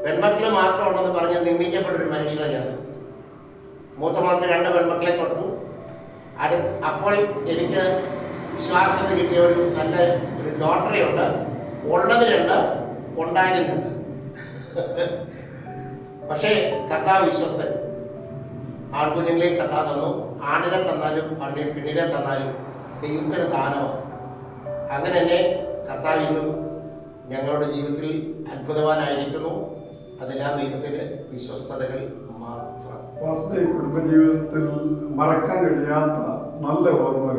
Speaker 1: പെൺമക്കൾ മാത്രമുണ്ടെന്ന് പറഞ്ഞ് നിന്ദിക്കപ്പെട്ടൊരു മനുഷ്യനെ ഞാൻ. മൂത്ത മകൾക്ക് 2 പെൺമക്കളെ കൊടുത്തു. അപ്പോൾ എനിക്ക് വിശ്വാസത കിട്ടിയ ഒരു നല്ല ലോട്ടറി ഉണ്ട്. ഉള്ളതിലുണ്ട്, ഉണ്ടായതിലുണ്ട്. പക്ഷേ കർത്താവ് വിശ്വസ്തൻ. ആൺകുഞ്ഞുങ്ങളെയും കർത്താവ് തന്നു. ആടിനെ തന്നാലും പെണ്ണിനെ തന്നാലും ദൈവത്തിന് ദാനമാണ്. അങ്ങനെ തന്നെ കർത്താവ് ഇന്നും ഞങ്ങളുടെ ജീവിതത്തിൽ അത്ഭുതവാനായിരിക്കുന്നു. അതെല്ലാം ദൈവത്തിൻ്റെ വിശ്വസ്തതകൾ മാത്രം.
Speaker 2: കുടുംബജീവിതത്തിൽ മറക്കാൻ കഴിയാത്ത നല്ല ഓർമ്മകൾ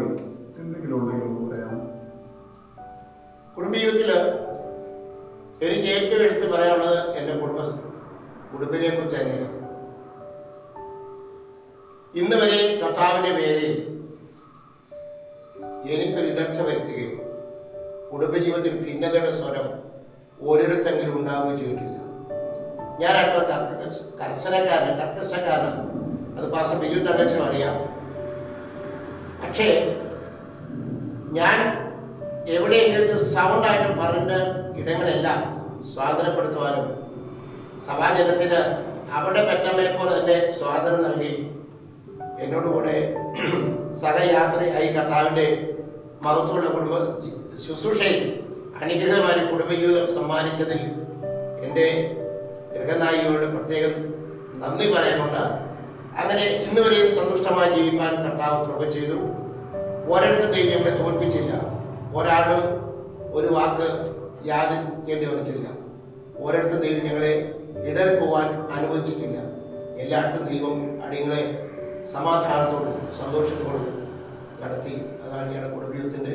Speaker 2: എന്തെങ്കിലും ഉണ്ടെങ്കിൽ പറയാം.
Speaker 1: കുടുംബജീവിതത്തിൽ എനിക്ക് ഏറ്റവും എടുത്ത് പറയാനുള്ളത് എൻ്റെ കുടുംബിനെ കുറിച്ച് തന്നെയാണ്. ഇന്ന് വരെ കർത്താവിൻ്റെ പേരിൽ എനിക്കൊരു ഇടർച്ച വരുത്തുകയോ കുടുംബജീവിതത്തിൽ ഭിന്നതയുടെ സ്വരം ഒരിടത്തെങ്കിലും ഉണ്ടാവുകയോ ചെയ്തിട്ടില്ല. ഞാൻ അല്പം കർക്കശക്കാരനാണ്. അത് പാസ്റ്റർ ബിജു തങ്കച്ചനും അറിയാം. പക്ഷേ ഞാൻ എവിടെയെങ്കിലും സൗണ്ടായിട്ട് പറഞ്ഞ ഇടങ്ങളെല്ലാം സ്വാതന്ത്ര്യപ്പെടുത്തുവാനും സഭാജനത്തിന് അവിടെ പെറ്റമ്മയെ പോലെ തന്നെ സ്വാതന്ത്ര്യം നൽകി എന്നോടുകൂടെ സഹയാത്രയായി കർത്താവിൻ്റെ മഹത്വമുള്ള കുടുംബ ശുശ്രൂഷയിൽ അനുഗ്രഹമായ കുടുംബജീവിതം സമ്മാനിച്ചതിൽ എൻ്റെ ഗൃഹനായികയോട് പ്രത്യേകം നന്ദി പറയുന്നുണ്ട്. അങ്ങനെ ഇന്നുവരെയും സന്തുഷ്ടമായി ജീവിക്കാൻ കർത്താവ് കൃപ ചെയ്തു. ഒരിടത്ത് ദൈവം ഞങ്ങളെ തോൽപ്പിച്ചില്ല. ഒരാളും ഒരു വാക്ക് യാചിക്കേണ്ടി വന്നിട്ടില്ല. ഒരിടത്ത് ദൈവം ഞങ്ങളെ ഇടറിപ്പോവാൻ അനുവദിച്ചിട്ടില്ല. എല്ലായിടത്തും ദൈവം അടിയങ്ങളെ സമാധാനത്തോടും സന്തോഷത്തോടും നടത്തി. അതാണ് ഞങ്ങളുടെ കുടുംബജീവിതത്തിൻ്റെ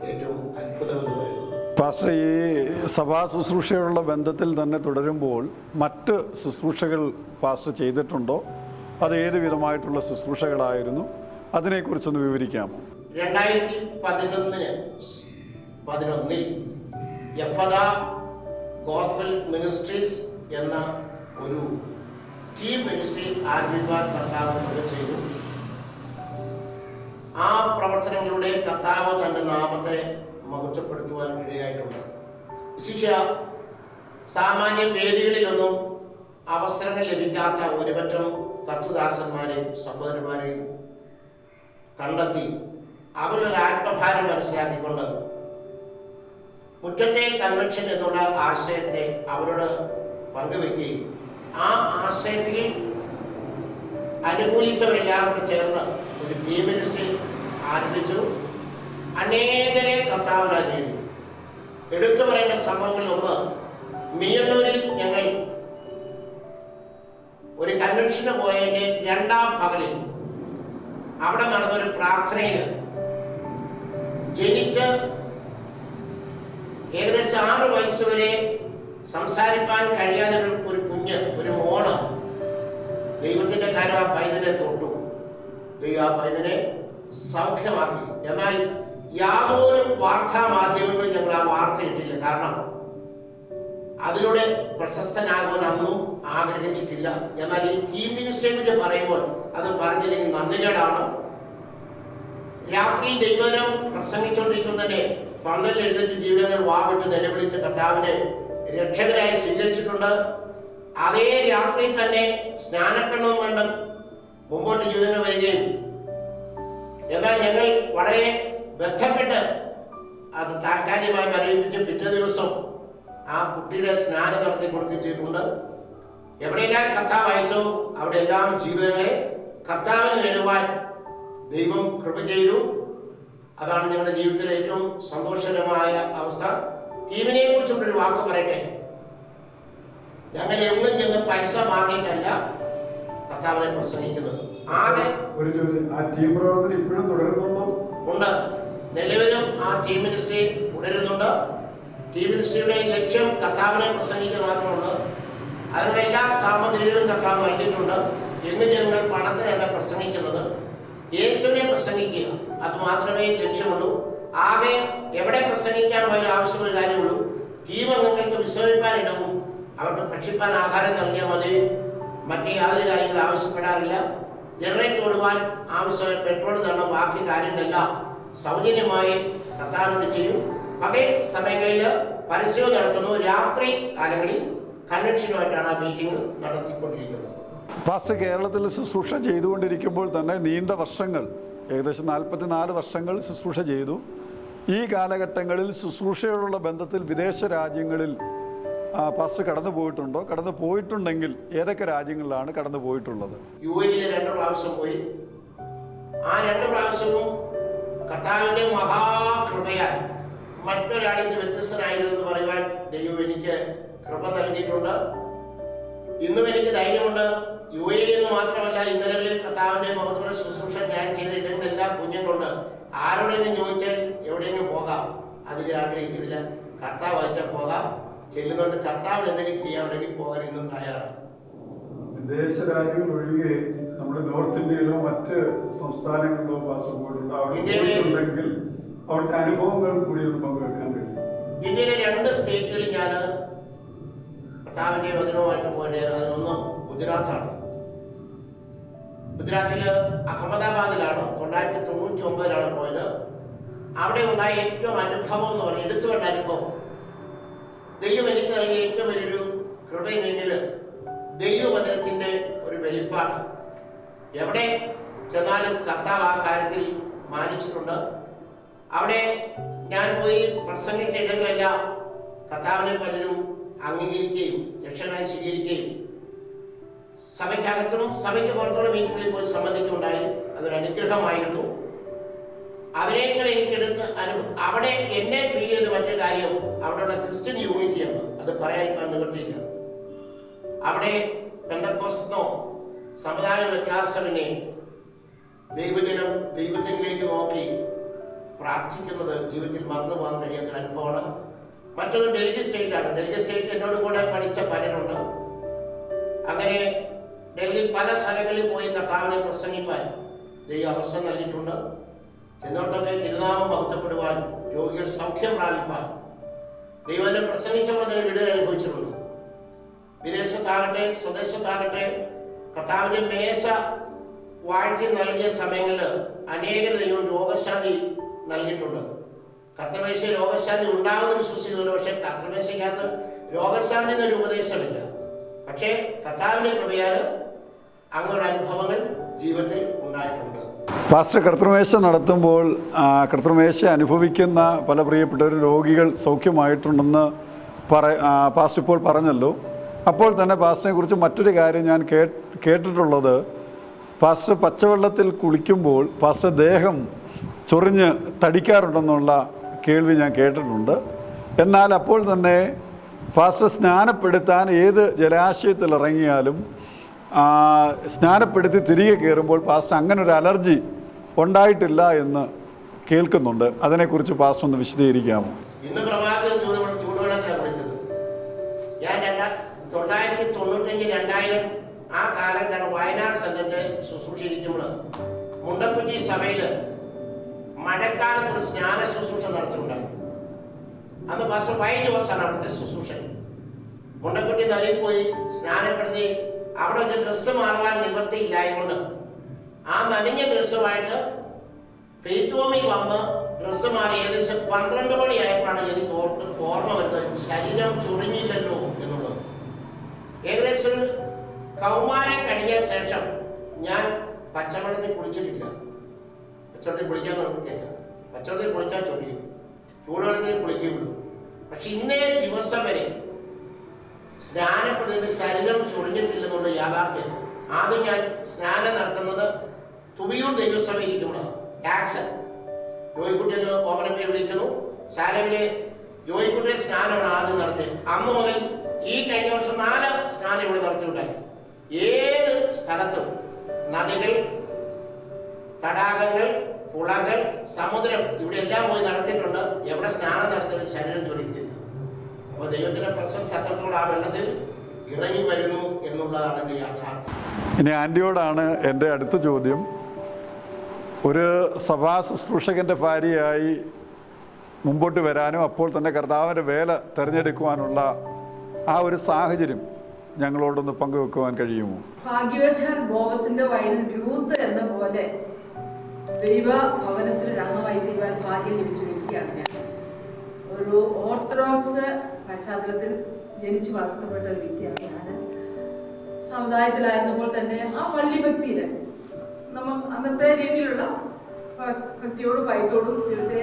Speaker 1: ഏറ്റവും അത്ഭുതം എന്ന് പറയുന്നത്.
Speaker 2: പാസ്റ്റർ, ഈ സഭാ ശുശ്രൂഷയുള്ള ബന്ധത്തിൽ തന്നെ തുടരുമ്പോൾ മറ്റ് ശുശ്രൂഷകൾ പാസ്റ്റർ ചെയ്തിട്ടുണ്ടോ? അത് ഏത് വിധമായിട്ടുള്ള ശുശ്രൂഷകളായിരുന്നു? അതിനെക്കുറിച്ചൊന്ന് വിവരിക്കാമോ?
Speaker 1: 2011 യഫദ ഗോസ്പൽ മിനിസ്ട്രീസ് എന്ന ഒരു ടീം മിനിസ്ട്രി ആരംഭിക്കാൻ കർത്താവ് ചെയ്തു. ആ പ്രവർത്തനങ്ങളുടെ കർത്താവ് തൻ്റെ നാമത്തെ മഹത്വപ്പെടുത്തുവാൻ ഇടയായിട്ടുണ്ട്. ശിക്ഷ സാമാന്യ വേദികളിലൊന്നും അവസരങ്ങൾ ലഭിക്കാത്ത ഒരുപറ്റം കർത്തദാസന്മാരെയും സഹോദരന്മാരെയും കണ്ടെത്തി അവരുടെ ആത്മഭാരം മനസ്സിലാക്കിക്കൊണ്ട് മുറ്റത്തെ കൺവെൻഷൻ എന്നുള്ള ആശയത്തെ അവരോട് പങ്കുവെക്കുകയും ആ ആശയത്തിൽ അനുകൂലിച്ചവരെല്ലാം കൂടെ ചേർന്ന് ഒരു ടീം മിനിസ്ട്രി ആരംഭിച്ചു. അനേകരെ കർത്താവിനായി നേടി. എടുത്തു പറയേണ്ട സംഭവങ്ങളിൽ ഒന്ന്, മിയന്നൂരിൽ ഞങ്ങൾ ഒരു കൺവെൻഷന് പോയതിൻ്റെ 2ാം പകലിൽ അവിടെ നടന്നൊരു പ്രാർത്ഥനയിൽ ജനിച്ച് ഏകദേശം 6 വയസ്സ് വരെ സംസാരിക്കാൻ കഴിയാതെ ഒരു കുഞ്ഞ്, ഒരു മോള്, ദൈവത്തിൻ്റെ കാര്യം ആ പൈതനെ തൊട്ടു. ദൈവം ആ പൈതനെ സൗഖ്യമാക്കി. എന്നാൽ യാതൊരു വാർത്താ മാധ്യമങ്ങളും ഞങ്ങൾ ആ വാർത്ത ഇട്ടില്ല. കാരണം അതിലൂടെ പ്രശസ്തനാകുവാൻ അന്നും ആഗ്രഹിച്ചിട്ടില്ല. എന്നാൽ ഈ ടീം മിനിസ്റ്ററിനെ പറയുമ്പോൾ അത് പറഞ്ഞില്ലെങ്കിൽ നന്ദികേടാണ്. രാത്രി ദൈവനം പ്രസംഗിച്ചുകൊണ്ടിരിക്കുന്നതിനെ പണ്ടൽ എഴുന്നേറ്റ് ജീവിതങ്ങൾ വാവിട്ട് നിലവിളിച്ച കർത്താവിനെ രക്ഷകരായി സ്വീകരിച്ചിട്ടുണ്ട്. അതേ രാത്രി തന്നെ സ്നാനപ്പെടണം വേണ്ട മുമ്പോട്ട് ജീവിതങ്ങൾ വരികയും, എന്നാൽ ഞങ്ങൾ വളരെ ബന്ധപ്പെട്ട് അത് താൽക്കാലികമായി മരവിപ്പിച്ച് പിറ്റേ ദിവസം ആ കുട്ടിയുടെ സ്നാനം നടത്തി കൊടുക്കുകയും ചെയ്തിട്ടുണ്ട്. എവിടെയെല്ലാം കർത്താവ് അയച്ചോ അവിടെ എല്ലാം ജീവിതങ്ങളെ കർത്താവിന് നേടുവാൻ ദൈവം കൃപ ചെയ്തു. അതാണ് ഞങ്ങളുടെ ജീവിതത്തിലെ ഏറ്റവും സന്തോഷകരമായ അവസ്ഥ. ടീമിനെ കുറിച്ചുള്ളൊരു വാക്ക് പറയട്ടെ. ഞങ്ങൾ എന്നും ചെന്ന് പൈസ വാങ്ങിയിട്ടല്ല കർത്താവിനെ പ്രസംഗിക്കുന്നത്. ആകെ
Speaker 2: ഒരു ആ ടീം പ്രവർത്തനം ഇപ്പോഴും തുടരുന്നുണ്ടോ?
Speaker 1: ഉണ്ട്. നിലവിലും ആ ടീം മിനിസ്ട്രി തുടരുന്നുണ്ട്. ടീം മിനിസ്ട്രിയുടെ ലക്ഷ്യം കർത്താവിനെ പ്രസംഗിക്കുക മാത്രമുണ്ട്. അതിനുള്ള എല്ലാ സാമഗ്രികളും കർത്താവ് നൽകിയിട്ടുണ്ട്. എന്ന് ഞങ്ങൾ പണത്തിനല്ല പ്രസംഗിക്കുന്നത്, യേശുവിനെ പ്രസംഗിക്കുക, അത് മാത്രമേ ലക്ഷ്യമുള്ളൂ. ആകെ എവിടെ പ്രസംഗിക്കാൻ പോലും ആവശ്യമുള്ള കാര്യമുള്ളൂ. ടീം അംഗങ്ങൾക്ക് വിശ്രമിപ്പാനിടവും അവർക്ക് ഭക്ഷിപ്പാൻ ആഹാരം നൽകിയാൽ മതി. മറ്റേ യാതൊരു കാര്യങ്ങൾ ആവശ്യപ്പെടാറില്ല. ജനറേറ്റർ ഓടുവാൻ ആവശ്യമായ പെട്രോൾ തരണം, ബാക്കി കാര്യങ്ങളെല്ലാം സൗജന്യമായി കർത്താവിനോട് ചെയ്യും. പകൽ സമയങ്ങളിൽ പരസ്യവും നടത്തുന്നു. രാത്രി കാലങ്ങളിൽ കൺവെൻഷനുമായിട്ടാണ് ആ മീറ്റിംഗ് നടത്തിക്കൊണ്ടിരിക്കുന്നത്.
Speaker 2: പാസ്റ്റർ, കേരളത്തിൽ ശുശ്രൂഷ ചെയ്തുകൊണ്ടിരിക്കുമ്പോൾ തന്നെ നീണ്ട വർഷങ്ങൾ, ഏകദേശം 44 വർഷങ്ങൾ ശുശ്രൂഷ ചെയ്തു. ഈ കാലഘട്ടങ്ങളിൽ ശുശ്രൂഷയോടുള്ള ബന്ധത്തിൽ വിദേശ രാജ്യങ്ങളിൽ പാസ്റ്റർ കടന്നു പോയിട്ടുണ്ടോ? കടന്നു പോയിട്ടുണ്ടെങ്കിൽ ഏതൊക്കെ രാജ്യങ്ങളിലാണ് കടന്നു പോയിട്ടുള്ളത്?
Speaker 1: UAE 2 പ്രാവശ്യം പോയി. ആ 2 പ്രാവശ്യവും കർത്താവിന്റെ മഹാകൃപയാൽ മറ്റൊരാളിൽ നിന്ന് വ്യത്യസ്തനായിരുന്നു എന്ന് പറയുവാൻ ദൈവം എനിക്ക് കൃപ നൽകിയിട്ടുണ്ട്. ഇന്നും എനിക്ക് ധൈര്യമുണ്ട്. UAE എന്ന് മാത്രമല്ല, ഇന്നലകളിൽ കർത്താവിന്റെ മഹത്വ ശുശ്രൂഷ ഞാൻ ചെയ്ത ഇടങ്ങളിലെല്ലാം കുഞ്ഞുങ്ങളുണ്ട്. ആരോടെങ്കിലും ചോദിച്ചാൽ എവിടെയെങ്കിലും പോകാം, അതിന് ആഗ്രഹിക്കുന്നില്ല. കർത്താവ് അയച്ചാൽ പോകാം. ചെല്ലുന്നിടത്ത് കർത്താവിന് എന്തെങ്കിലും ചെയ്യാനുണ്ടെങ്കിൽ പോകാൻ ഇന്നും തയ്യാറാണ്.
Speaker 2: വിദേശ രാജ്യങ്ങൾ ഒഴികെ നമ്മുടെ നോർത്ത് ഇന്ത്യയിലോ മറ്റ് സംസ്ഥാനങ്ങളിലോ പാസ് പോയിട്ടുണ്ട്. അവിടെ പോയിട്ടുണ്ടെങ്കിൽ അവിടുത്തെ അനുഭവങ്ങൾ കൂടി ഒന്ന് പങ്കുവെക്കാൻ കഴിയും.
Speaker 1: ഇന്ത്യയിലെ 2 സ്റ്റേറ്റുകളിൽ ഞാൻ കർത്താവിന്റെ വചനവുമായിട്ട് പോയിട്ടായിരുന്നു. അതിലൊന്ന് ഗുജറാത്താണ്. ഗുജറാത്തില് അഹമ്മദാബാദിലാണ് 1999 പോയത്. അവിടെ ഉണ്ടായ ഏറ്റവും അനുഭവം എന്ന് പറഞ്ഞാൽ എടുത്തു വേണ്ട അനുഭവം, ദൈവം എനിക്ക് നൽകിയ ഏറ്റവും വലിയൊരു കൃപയിൽ ദൈവവചനത്തിന്റെ ഒരു വെളിപ്പാട്. എവിടെ ചെന്നാലും കർത്താവ് ആ കാര്യത്തിൽ മാനിച്ചിട്ടുണ്ട്. അവിടെ ഞാൻ പോയി പ്രസംഗിച്ച ഇടങ്ങളെല്ലാം കർത്താവിനെ പലരും അംഗീകരിക്കുകയും രക്ഷകനായി സ്വീകരിക്കുകയും സഭയ്ക്കകത്തും സഭയ്ക്ക് പുറത്തുള്ള മീറ്റിങ്ങിൽ പോയി സംബന്ധിക്കുകയുണ്ടായി. അതൊരു അനുഗ്രഹമായിരുന്നു. അതിനേക്കാൾ എനിക്കെടുത്ത് അവിടെ എന്നെ ഫീൽ ചെയ്ത മറ്റൊരു കാര്യം അവിടെയുള്ള ക്രിസ്ത്യൻ യൂണിറ്റിയാണ്. അത് പറയാൻ നിവൃത്തിയില്ല. അവിടെ പെന്തക്കോസ്തോ സമുദായ വ്യത്യാസമിനെ ദൈവജനം ദൈവത്തിലേക്ക് നോക്കി പ്രാർത്ഥിക്കുന്നത് ജീവിതത്തിൽ മറന്നു പോകാൻ കഴിയാത്തൊരു അനുഭവമാണ്. മറ്റൊന്ന് ഡൽഹി സ്റ്റേറ്റാണ്. ഡൽഹി സ്റ്റേറ്റിൽ എന്നോട് കൂടെ പഠിച്ച പലരുണ്ട്. അങ്ങനെ ഡൽഹിയിൽ പല സ്ഥലങ്ങളിൽ പോയി കർത്താവിനെ പ്രസംഗിക്കാൻ ദൈവം അവസരം നൽകിയിട്ടുണ്ട്. ചെന്നിടത്തൊക്കെ തിരുനാമം മഹത്വപ്പെടുവാൻ, രോഗികൾ സൗഖ്യം പ്രാപിപ്പാൻ ദൈവനെ പ്രസംഗിച്ചപ്പോൾ തന്നെ വിടുതൽ അനുഭവിച്ചിട്ടുണ്ട്. വിദേശത്താകട്ടെ സ്വദേശത്താകട്ടെ കർത്താവിന്റെ മേശ വാഴ്ച നൽകിയ സമയങ്ങളിൽ അനേകം ദൈവം രോഗശാന്തി നൽകിയിട്ടുണ്ട്. കർത്തൃമേശ രോഗശാന്തി ഉണ്ടാകുമെന്ന് വിശ്വസിക്കുന്നുണ്ട്. പക്ഷെ കർത്തൃമേശയ്ക്കകത്ത് രോഗശാന്തി എന്നൊരു ഉപദേശമില്ല. പക്ഷേ കർത്താവിന്റെ കൃപയാൽ അങ്ങനെയുള്ള അനുഭവങ്ങൾ ജീവിതത്തിൽ ഉണ്ടായിട്ടുണ്ട്.
Speaker 2: പാസ്റ്റർ കർത്തൃമേശ നടത്തുമ്പോൾ കർത്തൃമേശ അനുഭവിക്കുന്ന പല പ്രിയപ്പെട്ട രോഗികൾ സൗഖ്യമായിട്ടുണ്ടെന്ന് പാസ്റ്റർ ഇപ്പോൾ പറഞ്ഞല്ലോ. അപ്പോൾ തന്നെ പാസ്റ്ററിനെ കുറിച്ച് മറ്റൊരു കാര്യം ഞാൻ കേട്ടിട്ടുള്ളത്, പാസ്റ്റർ പച്ചവെള്ളത്തിൽ കുളിക്കുമ്പോൾ പാസ്റ്റർ ദേഹം ചൊറിഞ്ഞ് തടിക്കാറുണ്ടെന്നുള്ള കേൾവി ഞാൻ കേട്ടിട്ടുണ്ട്. എന്നാൽ അപ്പോൾ തന്നെ പാസ്റ്റർ സ്നാനപ്പെടുത്താൻ ഏത് ജലാശയത്തിൽ ഇറങ്ങിയാലും സ്നാനപ്പെടുത്തി തിരികെ കയറുമ്പോൾ പാസ്റ്റർ അങ്ങനെ ഒരു അലർജി ഉണ്ടായിട്ടില്ല എന്ന് കേൾക്കുന്നുണ്ട്. അതിനെക്കുറിച്ച് പാസ്റ്റർ ഒന്ന് വിശദീകരിക്കാമോ?
Speaker 1: ഇന്ന് പ്രഭാതത്തിൽ ചൂടുവെള്ളത്തിലാണ് കുളിച്ചത്. ഞാൻ 1995-2000 ആ കാലഘട്ടമാണ് വയനാട് സെന്ററിന്റെ ശുശ്രൂഷയിരിക്കുമ്പോൾ മുണ്ടക്കുറ്റി സഭയിൽ മഴക്കാലത്ത് ഒരു സ്നാന ശുശ്രൂഷ നടത്തിയിട്ടുണ്ടായി. അന്ന് പാസ്റ്റർ വൈ ജോസാണ് അവിടുത്തെ ശുശ്രൂഷ. മുണ്ടക്കുറ്റി നദിയിൽ പോയി സ്നാനപ്പെടുത്തി അവിടെ വെച്ച് ഡ്രസ്സ് മാറുവാൻ നിവൃത്തിയില്ലായതുകൊണ്ട് ആ നനഞ്ഞ ഡ്രസ്സുമായിട്ട് ഫെയ്ത്ത് ഹോമിൽ വന്ന് ഡ്രസ്സ് മാറി ഏകദേശം 12 മണിയായപ്പോഴാണ് എനിക്ക് ഓർമ്മ വരുന്നത്, ശരീരം ചൊറിഞ്ഞില്ലല്ലോ എന്നുള്ളത്. ഏകദേശം കൗമാരം കഴിഞ്ഞ ശേഷം ഞാൻ പച്ചവെള്ളത്തിൽ കുളിച്ചിട്ടില്ല. പച്ചവെള്ളത്തിൽ കുളിക്കാൻ നോക്കിയില്ല. പച്ചവെള്ളത്തിൽ കുളിച്ചാൽ ചൊറിയും, ചൂടുവെള്ളത്തിൽ കുളിക്കുകയുള്ളൂ. പക്ഷെ ഇന്നേ ദിവസം വരെ സ്നാനപ്പെടുന്നതിന്റെ ശരീരം ചൊറിഞ്ഞിട്ടില്ലെന്നുള്ള യാഥാർത്ഥ്യം. ആദ്യം ഞാൻ സ്നാനം നടത്തുന്നത് തുബിയൂർ ദൈവസഭ ഇരിക്കുമ്പോൾ ടാക്സൺ ജോയിക്കുട്ടിയെ ഓമന പേര് വിളിക്കുന്നു. ശാലവിലെ ജോയിക്കുട്ടിയെ സ്നാനമാണ് ആദ്യം നടത്തിയത്. അന്ന് മുതൽ ഈ കഴിഞ്ഞ വർഷം 4 സ്നാനം ഇവിടെ നടത്തിയിട്ടുണ്ടായി. ഏത് സ്ഥലത്തും നദികൾ, തടാകങ്ങൾ, കുളങ്ങൾ, സമുദ്രം ഇവിടെ എല്ലാം പോയി നടത്തിയിട്ടുണ്ട്. എവിടെ സ്നാനം നടത്തിയിട്ട് ശരീരം ചൊറിയത്തില്ല. അപ്പോൾ ദൈവത്തിന്റെ പ്രസൻസ് അത്രത്തോളം ആ വെള്ളത്തിൽ ഇറങ്ങി വരുന്നു എന്നുള്ളതാണ് എൻ്റെ യാഥാർത്ഥ്യം.
Speaker 2: ഇനി ആൻറ്റിയോടാണ് എൻ്റെ അടുത്ത ചോദ്യം. ഒരു സഭാ ശുശ്രൂഷകൻ്റെ ഭാര്യയായി മുമ്പോട്ട് വരാനും അപ്പോൾ തന്നെ കർത്താവിൻ്റെ വേല തിരഞ്ഞെടുക്കുവാനുള്ള ആ ഒരു സാഹചര്യം ഞങ്ങളോടൊന്ന് പങ്കുവെക്കുവാൻ കഴിയുമോ?
Speaker 3: ഭാഗ്യവശാൽ ബോവസിന്റെ വയലിൽ രൂത്ത് എന്ന പോലെ ദൈവ ഭവനത്തിൽ ഒരു അംഗമായി തീരുവാൻ ഭാഗ്യം ലഭിച്ചു വ്യക്തിയാണ് ഞാൻ. ഒരു ഓർത്തഡോക്സ് പശ്ചാത്തലത്തിൽ ജനിച്ചു വളർത്തപ്പെട്ട ഒരു വ്യക്തിയാണ് ഞാൻ. സമുദായത്തിലായിരുന്നപ്പോൾ തന്നെ ആ പള്ളി ഭക്തിയിൽ നമ്മൾ അന്നത്തെ രീതിയിലുള്ള ഭക്തിയോടും ഭയത്തോടും ദൈവത്തെ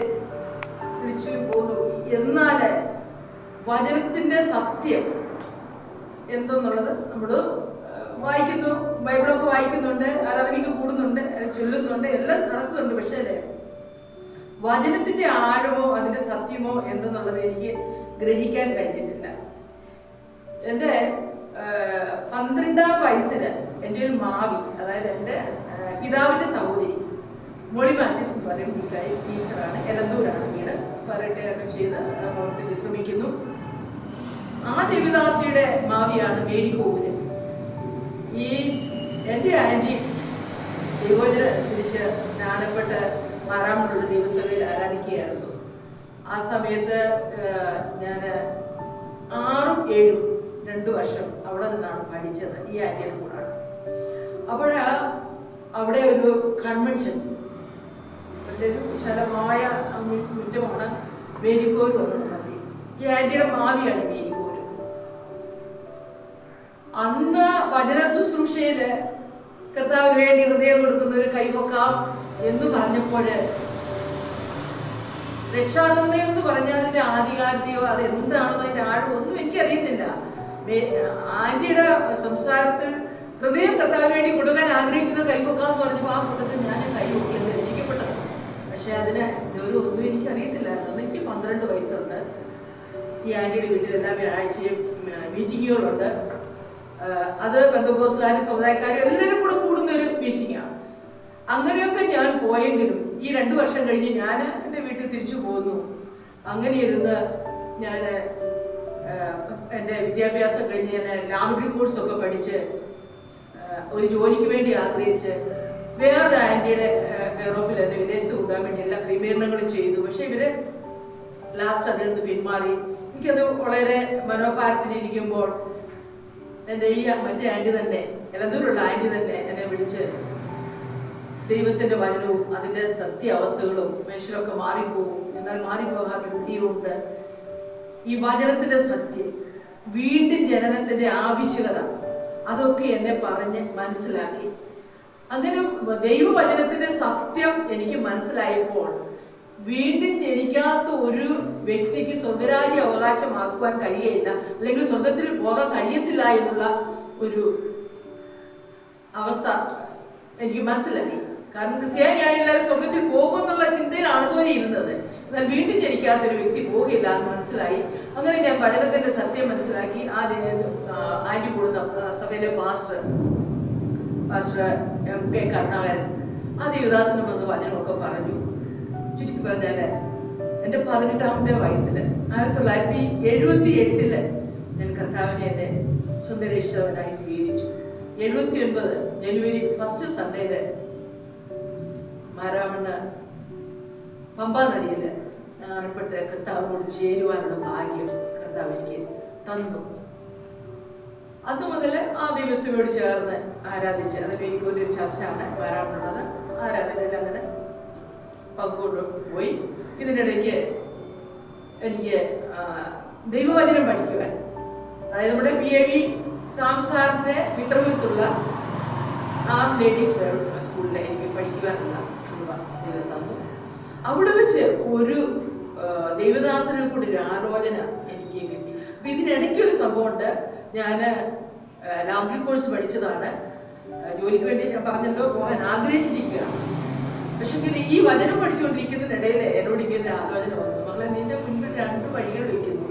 Speaker 3: വിളിച്ചു പോന്നു. എന്നാൽ വചനത്തിന്റെ സത്യം എന്തെന്നുള്ളത് നമ്മൾ വായിക്കുന്നു, ബൈബിളൊക്കെ വായിക്കുന്നുണ്ട്, ആരാധനയ്ക്ക് കൂടുന്നുണ്ട്, ചൊല്ലുന്നുണ്ട്, എല്ലാം നടക്കുന്നുണ്ട്. പക്ഷേ വചനത്തിന്റെ ആഴമോ അതിന്റെ സത്യമോ എന്തെന്നുള്ളത് എനിക്ക് ഗ്രഹിക്കാൻ കഴിഞ്ഞിട്ടില്ല. എൻ്റെ 12ാം വയസ്സിന് എൻ്റെ ഒരു മാവി, അതായത് എൻ്റെ പിതാവിൻ്റെ സഹോദരി മോളി മാത്യൂസ് എന്ന് പറയും, ടീച്ചറാണ്, എലന്തൂരാണ് വീട്, പറയട്ടെയൊക്കെ ചെയ്ത് ഭവനത്തിൽ വിശ്രമിക്കുന്നു. ആ ദേവദാസിയുടെ മാവിയാണ് മേരി കോവൂര്. ഈ എൻ്റെ ആൻറ്റി ദൈവവചനം അനുസരിച്ച് സ്നാനപ്പെട്ട് മാറാമുള്ള ദൈവസഭയിൽ ആരാധിക്കുകയായിരുന്നു. ആ സമയത്ത് ഞാൻ 6ഉം 7ഉം 2 വർഷം അവിടെ നിന്നാണ് പഠിച്ചത്, ഈ ആൻറ്റിയുടെ കൂടാണ്. അപ്പോൾ അവിടെ ഒരു കൺവെൻഷൻ, ഒരു വിശാലമായ മുറ്റമാണ്, മേരിക്കോര് വന്ന് നടത്തി. ഈ ആൻറ്റിയുടെ മാവിയാണ് മേരിക്കോര്. അന്ന് വചന ശുശ്രൂഷയില് കർത്താവിന് വേണ്ടി ഹൃദയം കൊടുക്കുന്ന ഒരു കൈവക്കാം എന്ന് പറഞ്ഞപ്പോൾ രക്ഷാനിർണയം എന്ന് പറഞ്ഞാൽ അതിന്റെ ആധികാരികതയോ അതെന്താണെന്നോ അതിന്റെ ആഴം ഒന്നും എനിക്കറിയത്തില്ല. ആന്റിയുടെ സംസാരത്തിൽ ഹൃദയം കർത്താവിന് വേണ്ടി കൊടുക്കാൻ ആഗ്രഹിക്കുന്ന കൈവക്കാന്ന് പറഞ്ഞപ്പോൾ ആ കൂട്ടത്തിൽ ഞാൻ കൈവക്കി എന്ന് രക്ഷിക്കപ്പെട്ടത്. പക്ഷെ അതിന് ഒരു ഒന്നും എനിക്കറിയത്തില്ലായിരുന്നു. എനിക്ക് 12 വയസ്സുണ്ട്. ഈ ആന്റിയുടെ വീട്ടിൽ എല്ലാ വ്യാഴാഴ്ചയും മീറ്റിങ്ങുകളുണ്ട്. അത് പെന്തക്കോസ്തുകാരും സമുദായക്കാരും എല്ലാവരും കൂടെ കൂടുന്ന ഒരു മീറ്റിംഗാണ്. അങ്ങനെയൊക്കെ ഞാൻ പോയെങ്കിലും ഈ 2 വർഷം കഴിഞ്ഞ് ഞാൻ എൻ്റെ വീട്ടിൽ തിരിച്ചു പോകുന്നു. അങ്ങനെ ഇരുന്ന് ഞാൻ എൻ്റെ വിദ്യാഭ്യാസം കഴിഞ്ഞ് ഞാൻ ലാബറട്ടറി കോഴ്സൊക്കെ പഠിച്ച് ഒരു ജോലിക്ക് വേണ്ടി ആഗ്രഹിച്ച് വേറൊരു ആൻറ്റിയുടെ യൂറോപ്പിൽ എന്നെ വിദേശത്ത് കൊണ്ടുപോകാൻ വേണ്ടി എല്ലാ ക്രമീകരണങ്ങളും ചെയ്തു. പക്ഷെ ഇവര് ലാസ്റ്റ് അതിൽ നിന്ന് പിന്മാറി. എനിക്കത് വളരെ മനോഭാരത്തിലിരിക്കുമ്പോൾ എൻ്റെ ഈ മറ്റേ ആൻറ്റി തന്നെ, എലന്തൂരുള്ള ആൻറ്റി തന്നെ എന്നെ വിളിച്ച് ദൈവത്തിൻ്റെ വചനവും അതിൻ്റെ സത്യാവസ്ഥകളും മനുഷ്യരൊക്കെ മാറിപ്പോകും, എന്നാൽ മാറിപ്പോകാത്തൊരു ദൈവമുണ്ട്, ഈ വചനത്തിൻ്റെ സത്യം, വീണ്ടും ജനനത്തിൻ്റെ ആവശ്യകത, അതൊക്കെ എന്നെ പറഞ്ഞ് മനസ്സിലാക്കി. അങ്ങനെ ദൈവവചനത്തിൻ്റെ സത്യം എനിക്ക് മനസ്സിലായപ്പോൾ വീണ്ടും ജനിക്കാത്ത ഒരു വ്യക്തിക്ക് സ്വർഗരാജ്യ അവകാശമാക്കുവാൻ കഴിയയില്ല, അല്ലെങ്കിൽ സ്വർഗത്തിൽ പോകാൻ കഴിയത്തില്ല എന്നുള്ള ഒരു അവസ്ഥ എനിക്ക് മനസ്സിലായി. കാരണം ക്രിസ്ത്യാനിയായ എല്ലാവരും സ്വർഗത്തിൽ പോകുമെന്നുള്ള ചിന്തയിലാണ് ഇതുവരെ ഇരുന്നത്. എന്നാൽ വീണ്ടും ജനിക്കാത്ത ഒരു വ്യക്തി പോകില്ല എന്ന് മനസ്സിലായി. അങ്ങനെ ഞാൻ വചനത്തിന്റെ സത്യം മനസ്സിലാക്കി. ആന്റി കൂടുന്ന സഭയിലെ പാസ്റ്റർ M.K. കരുണാകരൻ ആ ദേവദാസനും വന്ന് വചനമൊക്കെ പറഞ്ഞു. ചുരുക്കി പറഞ്ഞാല് എൻ്റെ 18ാമത്തെ വയസ്സിൽ 1978 ഞാൻ കർത്താവിനെ എൻ്റെ സ്വന്തം രക്ഷകനായി സ്വീകരിച്ചു. 79 ജനുവരി 1 സൺഡേയില് മാരാമണ്ണ് പമ്പാ നദിയിൽ സ്നാനപ്പെട്ട് കർത്താവിനോട് ചേരുവാനുള്ള ഭാഗ്യം കർത്താവ് എനിക്ക് തന്നു. അന്ന് മുതൽ ആ ദൈവസഭയോട് ചേർന്ന് ആരാധിച്ച്, അത് എനിക്കൊരു ചർച്ചയാണ് വരാനുള്ളത്, ആരാധനയിൽ അങ്ങനെ പങ്കുകൊണ്ട് പോയി. ഇതിനിടയ്ക്ക് എനിക്ക് ദൈവവചനം പഠിക്കുവാൻ, അതായത് നമ്മുടെ PAV സാംസാറിന്റെ മിത്രപുരത്തുള്ള ലേഡീസ് സ്കൂളിൽ എനിക്ക് പഠിക്കുവാനുള്ള ദൈവം തന്നു. അവിടെ വെച്ച് ഒരു ദൈവദാസനിൽ കൂടി ഒരു ആലോചന എനിക്ക് കിട്ടി. അപ്പൊ ഇതിനിടയ്ക്ക് ഒരു സംഭവമുണ്ട്. ഞാൻ ലാബറട്ടറി കോഴ്സ് പഠിച്ചതാണ്. ജോലിക്ക് വേണ്ടി ഞാൻ പറഞ്ഞല്ലോ പോകാൻ ആഗ്രഹിച്ചിരിക്കുകയാണ്. പക്ഷെ ഈ വചനം പഠിച്ചുകൊണ്ടിരിക്കുന്നതിനിടയിൽ എന്നോട് ഇങ്ങനെ ഒരു ആലോചന വന്നു. മകളെ, നിന്റെ മുൻപിൽ 2 വഴികൾ വെക്കുന്നു.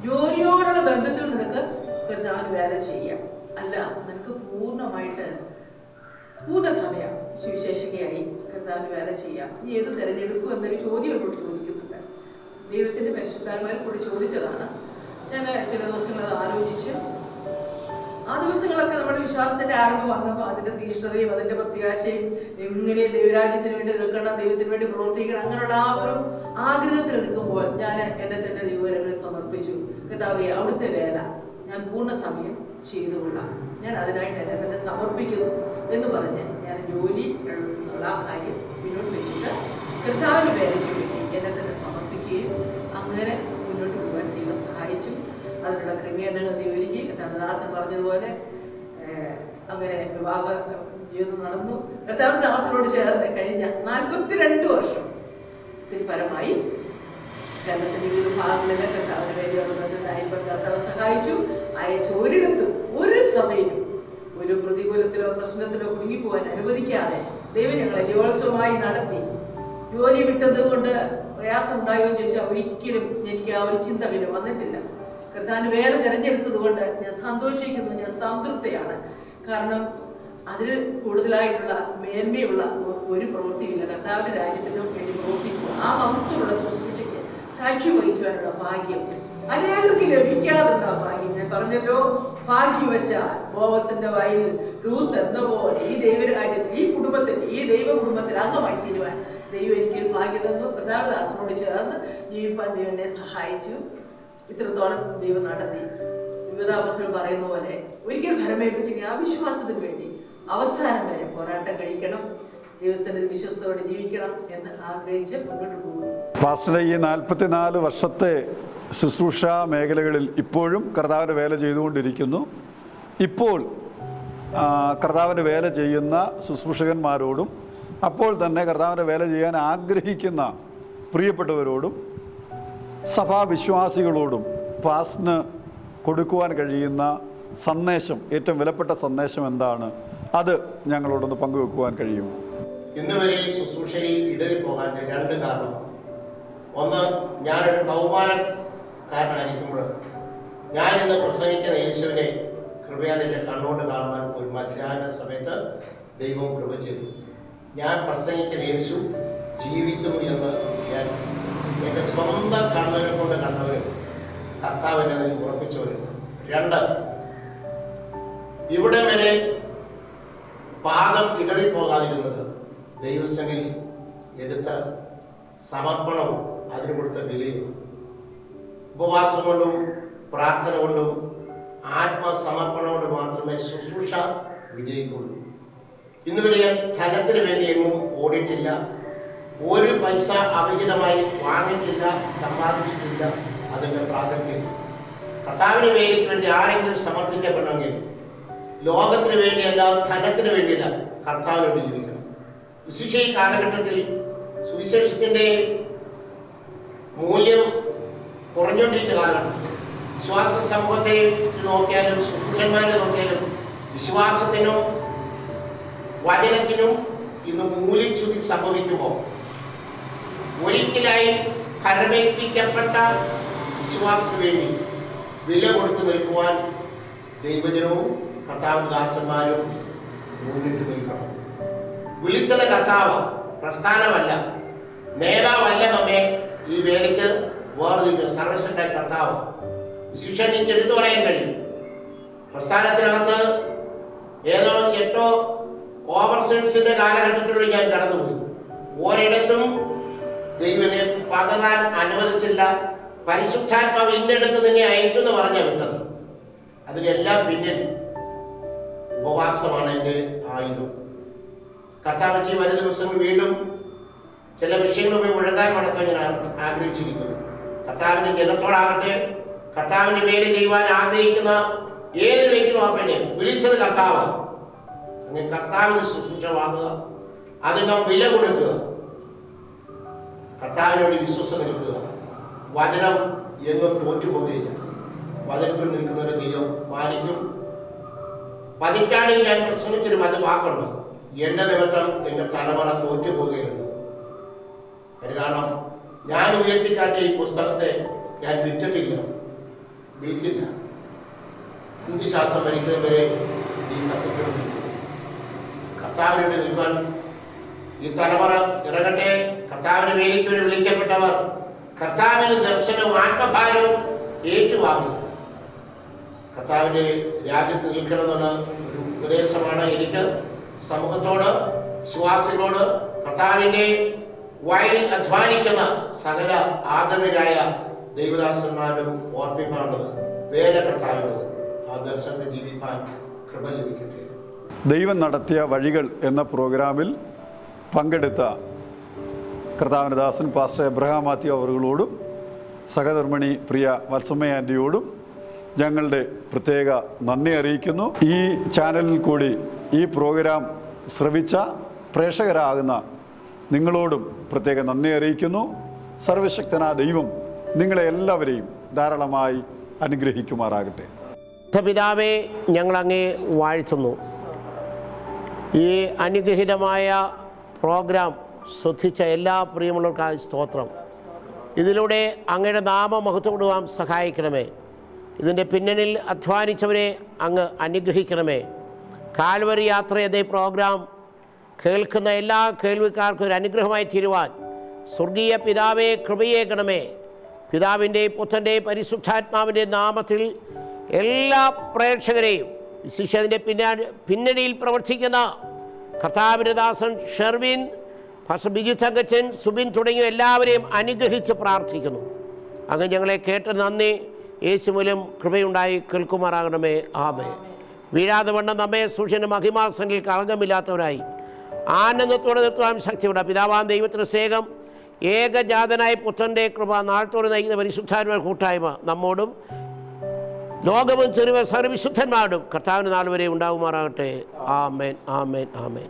Speaker 3: ജോലിയോടുള്ള ബന്ധത്തിൽ നിനക്ക് കർത്താവിന് വേല ചെയ്യാം, അല്ല നിനക്ക് പൂർണ്ണ സമയം സുവിശേഷികയായി കർത്താവിന് വേല ചെയ്യാം. നീ ഏത് തിരഞ്ഞെടുക്കും എന്നൊരു ചോദ്യം എന്നോട് ചോദിക്കുന്നുണ്ട്. ദൈവത്തിന്റെ പരിശുദ്ധാത്മാവിൽ കൂടി ചോദിച്ചതാണ്. ഞാൻ ചില ദിവസങ്ങൾ ആലോചിച്ച്, ആ ദിവസങ്ങളൊക്കെ നമ്മുടെ വിശ്വാസത്തിന്റെ ആരംഭം വന്നപ്പോൾ അതിന്റെ തീഷ്ണതയും അതിന്റെ പ്രത്യാശയും, എങ്ങനെ ദൈവരാജ്യത്തിന് വേണ്ടി നിൽക്കണം, ദൈവത്തിന് വേണ്ടി പ്രവർത്തിക്കണം, അങ്ങനെയുള്ള ആ ഒരു ആഗ്രഹത്തിൽ എടുക്കുമ്പോൾ ഞാൻ എന്നെ തന്നെ ദൈവകരങ്ങളിൽ സമർപ്പിച്ചു. കർത്താവേ, അവിടുത്തെ വേല ഞാൻ പൂർണ്ണ സമയം ചെയ്തുകൊള്ളാം, ഞാൻ അതിനായിട്ട് എന്നെ തന്നെ സമർപ്പിക്കുന്നു എന്ന് പറഞ്ഞ് ഞാൻ ജോലി ഉള്ള ആ കാര്യം മുന്നോട്ട് വെച്ചിട്ട് കർത്താവിന്റെ വേലയ്ക്ക് വേണ്ടി എന്നെ തന്നെ സമർപ്പിക്കുകയും അങ്ങനെ മുന്നോട്ട് പോകാൻ ദൈവം സഹായിച്ചു. അതിനുള്ള ക്രമീകരണങ്ങൾ ദൈവരിക്ക് കർത്താവദാസൻ പറഞ്ഞതുപോലെ അങ്ങനെ വിവാഹ ജീവിതം നടന്നു. കർത്താവദാസനോട് ചേർന്ന് കഴിഞ്ഞ 42 വർഷത്തിൽ പരമായി കേരളത്തിന്റെ വിവിധ ഭാഗങ്ങളിലെ കർത്താവിന് വേണ്ടി വന്നത് കർത്താവ് സഹായിച്ചു. അയച്ച ഒരിടത്തും ഒരു സഭയിലും ഒരു പ്രതികൂലത്തിലോ പ്രശ്നത്തിലോ കുടുങ്ങിപ്പോവാൻ അനുവദിക്കാതെ ദൈവം ഞങ്ങളെ ജയോത്സവമായി നടത്തി. ജോലി വിട്ടത് കൊണ്ട് പ്രയാസം ഉണ്ടായോ എന്ന് ചോദിച്ചാൽ ഒരിക്കലും എനിക്ക് ആ ഒരു ചിന്ത പിന്നെ വന്നിട്ടില്ല. കർത്താവിന് വേല തിരഞ്ഞെടുത്തത് കൊണ്ട് ഞാൻ സന്തോഷിക്കുന്നു, ഞാൻ സംതൃപ്തയാണ്. കാരണം അതിൽ കൂടുതലായിട്ടുള്ള മേന്മയുള്ള ഒരു പ്രവൃത്തിയില്ല. കർത്താവിന്റെ രാജ്യത്തിനും വേണ്ടി പ്രവർത്തിക്കുക, ആ മഹത്വമുള്ള ശുശ്രൂഷയ്ക്ക് സാക്ഷി വഹിക്കുവാനുള്ള ഭാഗ്യം അനേകർക്ക് ലഭിക്കാതുള്ള ഭാഗ്യം. ഞാൻ പറഞ്ഞല്ലോ, ഭാഗ്യവശാൽ ബോവസിന്റെ വയലിൽ റൂത്ത് എന്ന പോലെ ഈ ദൈവരാജ്യത്തിൽ, ഈ കുടുംബത്തിൽ, ഈ ദൈവ കുടുംബത്തിൽ അംഗമായി തീരുവാൻ ദൈവം എനിക്കൊരു ഭാഗ്യം തന്നു. കർത്താവദാസനോട് ചേർന്ന് ജീവിപ്പാൻ ദൈവം എന്നെ സഹായിച്ചു. ഇത്രത്തോളം ദൈവം നടത്തി. യുവതാപസ്വൽ പറയുന്ന പോലെ ഒരിക്കൽ ഫലമേൽപ്പിച്ചെങ്കിൽ ആ വിശ്വാസത്തിന് വേണ്ടി അവസാനം വരെ പോരാട്ടം കഴിക്കണം, ദൈവത്തിന്റെ വിശ്വസ്തയോടെ ജീവിക്കണം എന്ന് ആഗ്രഹിച്ച് മുന്നോട്ട് പോകുന്നു.
Speaker 2: പാസ്റ്ററുടെ ഈ 44 വർഷത്തെ ശുശ്രൂഷ മേഖലകളിൽ ഇപ്പോഴും കർത്താവിൻ്റെ വേല ചെയ്തുകൊണ്ടിരിക്കുന്നു. ഇപ്പോൾ കർത്താവിൻ്റെ വേല ചെയ്യുന്ന ശുശ്രൂഷകന്മാരോടും അപ്പോൾ തന്നെ കർത്താവിൻ്റെ വേല ചെയ്യാൻ ആഗ്രഹിക്കുന്ന പ്രിയപ്പെട്ടവരോടും സഭാവിശ്വാസികളോടും പാസ്റ്ററിന് കൊടുക്കുവാൻ കഴിയുന്ന സന്ദേശം, ഏറ്റവും വിലപ്പെട്ട സന്ദേശം എന്താണ്? അത് ഞങ്ങളോടൊന്ന് പങ്കുവെക്കുവാൻ കഴിയുമോ?
Speaker 1: ഇന്ന് വരെ ശുശ്രൂഷയിൽ ഇടറിപ്പോകാൻ 2 കാരണം. ഒന്ന്, ഞാനൊരു കൗമാരക്കാരനായിരിക്കുമ്പോൾ ഞാൻ ഇന്ന് പ്രസംഗിക്കുന്ന യേശുവിനെ കൃപയാൽ എൻ്റെ കണ്ണോട് കാണുവാൻ ഒരു മധ്യാഹ്ന സമയത്ത് ദൈവം കൃപ ചെയ്തു. ഞാൻ പ്രസംഗിക്കുന്ന യേശു ജീവിക്കുന്നു എന്ന് ഞാൻ എൻ്റെ സ്വന്തം കണ്ണുകൾ കൊണ്ട് കണ്ടവരും കർത്താവിനെ അതിൽ ഉറപ്പിച്ചവരും. 2, ഇവിടെ വരെ പാദം ഇടറിപ്പോകാതിരുന്നത് ദൈവസനിൽ എടുത്ത സമർപ്പണവും അതിന് കൊടുത്ത വിലയും. ഉപവാസം കൊണ്ടും പ്രാർത്ഥന കൊണ്ടും ആത്മസമർപ്പണം കൊണ്ട് മാത്രമേ ശുശ്രൂഷ വിജയിക്കുള്ളൂ. ഇന്നുവരെ ഞാൻ ധനത്തിന് വേണ്ടി എങ്ങും ഓടിയിട്ടില്ല, ഒരു പൈസ അവിഹിതമായി വാങ്ങിയിട്ടില്ല, സമ്പാദിച്ചിട്ടില്ല. അതിൻ്റെ പ്രാഗൽഭ്യം കർത്താവിന് വേദിക്ക് വേണ്ടി ആരെങ്കിലും സമർപ്പിക്കപ്പെടണമെങ്കിൽ ലോകത്തിന് വേണ്ടിയല്ല, ധനത്തിന് വേണ്ടിയില്ല, കർത്താവിനോട് ജീവിക്കണം. വിശേഷ ഈ കാലഘട്ടത്തിൽ സുവിശേഷത്തിൻ്റെ മൂല്യം കുറഞ്ഞുകൊണ്ടിരിക്കുന്ന കാലമാണ്. വിശ്വാസ സമൂഹത്തെ നോക്കിയാലും ശുശ്രൂഷന്മാരെ നോക്കിയാലും വിശ്വാസത്തിനും വചനത്തിനും ഇന്ന് മൂല്യച്യുതി സംഭവിക്കുമ്പോൾ ഒരിക്കലായി ഫലമേൽപ്പിക്കപ്പെട്ട വിശ്വാസത്തിന് വേണ്ടി വില കൊടുത്തു നിൽക്കുവാൻ ദൈവജനവും കർത്താവിന്റെ ദാസന്മാരും മുന്നിട്ട് നിൽക്കണം. വിളിച്ചത് കർത്താവ്, പ്രസ്ഥാനമല്ല, നേതാവല്ല. നമ്മെ ഈ വേലയ്ക്ക് വേർതിരിച്ച സർവശക്തനായ കർത്താവ്. വിശേഷം എനിക്ക് എടുത്തു പറയാൻ കഴിയും. പ്രസ്ഥാനത്തിനകത്ത് ഏതോ 8 ഓവർസീസിന്റെ കാലഘട്ടത്തിലൂടെ ഞാൻ കടന്നുപോയി. ഒരിടത്തും ദൈവനെ പതറാൻ അനുവദിച്ചില്ല. പരിശുദ്ധാത്മാവ് ഇന്നെടുത്ത് നിന്നെ അയക്കുമെന്ന് പറഞ്ഞാൽ വിട്ടത്. അതിനെല്ലാം പിന്നിൽ ഉപവാസമാണ് എൻ്റെ ആയുധം. കർത്താവ് വരും ദിവസങ്ങൾ വീണ്ടും ചില വിഷയങ്ങളുമായി മുഴങ്ങാൻ നടക്കാൻ ഞാൻ ആഗ്രഹിച്ചിരിക്കുന്നു. കർത്താവിൻ്റെ ജനത്തോടാകട്ടെ, കർത്താവിൻ്റെ വേല ചെയ്യുവാൻ ആഗ്രഹിക്കുന്ന ഏതൊരു വ്യക്തിയും ആകട്ടെ, വിളിച്ചത് കർത്താവ്. അങ്ങനെ കർത്താവിന് ശുശ്രൂഷ വാങ്ങുക, അതിന് നാം വില കൊടുക്കുക, കർത്താവിനോട് വിശ്വസം നിൽക്കുക. വചനം എങ്ങും തോറ്റുപോകുകയില്ല. വചനത്തിൽ നിൽക്കുന്നവരെ ദൈവം മാനിക്കും. പതിറ്റാണ്ടിൽ ഞാൻ പ്രസംഗിച്ചൊരു വാക്കുണ്ട്, എന്റെ നിമിത്തം എന്റെ തലമുറ തോറ്റുപോകുകയില്ലെന്ന്. അത് കാരണം ഞാൻ ഉയർത്തിക്കാട്ടിയ ഈ പുസ്തകത്തെ ഞാൻ വിറ്റിട്ടില്ല, വിൽക്കില്ല. അന്ത്യശ്വാസം വരിക്കുന്നവരെ ഈ സത്യത്തിൽ കർത്താവിന് വേണ്ടി നിൽക്കാൻ ഈ തലമുറ ഇറങ്ങട്ടെ. കർത്താവിന് വേലിക്ക് വേണ്ടി വിളിക്കപ്പെട്ടവർ കർത്താവിന് ദർശനവും ആത്മഭാരവും ഏറ്റുവാങ്ങും. കർത്താവിൻ്റെ രാജ്യത്ത് നിൽക്കണമെന്നുള്ള ഒരു ഉപദേശമാണ് എനിക്ക് സമൂഹത്തോട്, വിശ്വാസികളോട്, കർത്താവിൻ്റെ വയലിൽ അധ്വാനിക്കുന്ന സകല ആദരണരായ ദൈവദാസന്മാരും ഓർമ്മിപ്പാണത്. വേല കർത്താവിൻ്റെത്. ആ ദർശനത്തിൽ ജീവിക്കാൻ കൃപ ലഭിക്കട്ടെ.
Speaker 2: ദൈവം നടത്തിയ വഴികൾ എന്ന പ്രോഗ്രാമിൽ പങ്കെടുത്ത കർത്താവിൻ്റെ ദാസൻ പാസ്റ്റർ എബ്രഹാം മാത്യു അവറുകളോടും സഹധർമ്മിണി പ്രിയ വത്സമ്മ ആൻറ്റിയോടും ഞങ്ങളുടെ പ്രത്യേക നന്ദി അറിയിക്കുന്നു. ഈ ചാനലിൽ കൂടി ഈ പ്രോഗ്രാം ശ്രവിച്ച പ്രേക്ഷകരാകുന്ന നിങ്ങളോടും പ്രത്യേക നന്ദി അറിയിക്കുന്നു. സർവശക്തനായ ദൈവം നിങ്ങളെ എല്ലാവരെയും ധാരാളമായി അനുഗ്രഹിക്കുമാറാകട്ടെ.
Speaker 1: പിതാവേ, ഞങ്ങൾ അങ്ങേ വാഴ്ത്തുന്നു. ഈ അനുഗ്രഹീതമായ പ്രോഗ്രാം ശ്രദ്ധിച്ച എല്ലാ പ്രിയമുള്ളവർക്കായി സ്തോത്രം. ഇതിലൂടെ അങ്ങയുടെ നാമം മഹത്വപ്പെടുവാൻ സഹായിക്കണമേ. ഇതിൻ്റെ പിന്നണിൽ അധ്വാനിച്ചവരെ അങ്ങ് അനുഗ്രഹിക്കണമേ. കാൽവരി യാത്ര എന്ന പ്രോഗ്രാം കേൾക്കുന്ന എല്ലാ കേൾവിക്കാർക്കും ഒരു അനുഗ്രഹമായി തീരുവാൻ സ്വർഗീയ പിതാവേ കൃപയേകണമേ. പിതാവിൻ്റെയും പുത്രൻ്റെയും പരിശുദ്ധാത്മാവിൻ്റെ നാമത്തിൽ എല്ലാ പ്രേക്ഷകരെയും, വിശിഷ്യതിൻ്റെ പിന്നണിയിൽ പ്രവർത്തിക്കുന്ന കർത്താവിൻ്റെ ദാസൻ ഷെർവിൻ, ഫാസ്റ്റർ ബിജു തങ്കച്ചൻ, സുബിൻ തുടങ്ങിയ എല്ലാവരെയും അനുഗ്രഹിച്ച് പ്രാർത്ഥിക്കുന്നു. അങ്ങ് ഞങ്ങളെ കേട്ട് നന്ദി. യേശു മൂലം കൃപയുണ്ടായി കേൾക്കുമാറാകണമേ. ആമേൻ. വീഴാതെ വണ്ണം നമ്മെ സൂക്ഷിക്കുന്ന മഹിമാസനിൽ കളങ്കമില്ലാത്തവരായി ആനന്ദത്തോടെ നിർത്തുവാൻ ശക്തിയുള്ള പിതാവാം ദൈവത്തിൻ്റെ സ്നേഹം, ഏകജാതനായ പുത്രൻ്റെ കൃപ, നാളത്തോടെ നയിക്കുന്ന പരിശുദ്ധാത്മാവിന്റെ കൂട്ടായ്മ നമ്മോടും ലോകവും ചെറുവ സർവ്വവിശുദ്ധന്മാരോടും കർത്താവിന് നാൾ വരെ ഉണ്ടാകുമാറാകട്ടെ. ആമേൻ, ആമേൻ, ആമേൻ.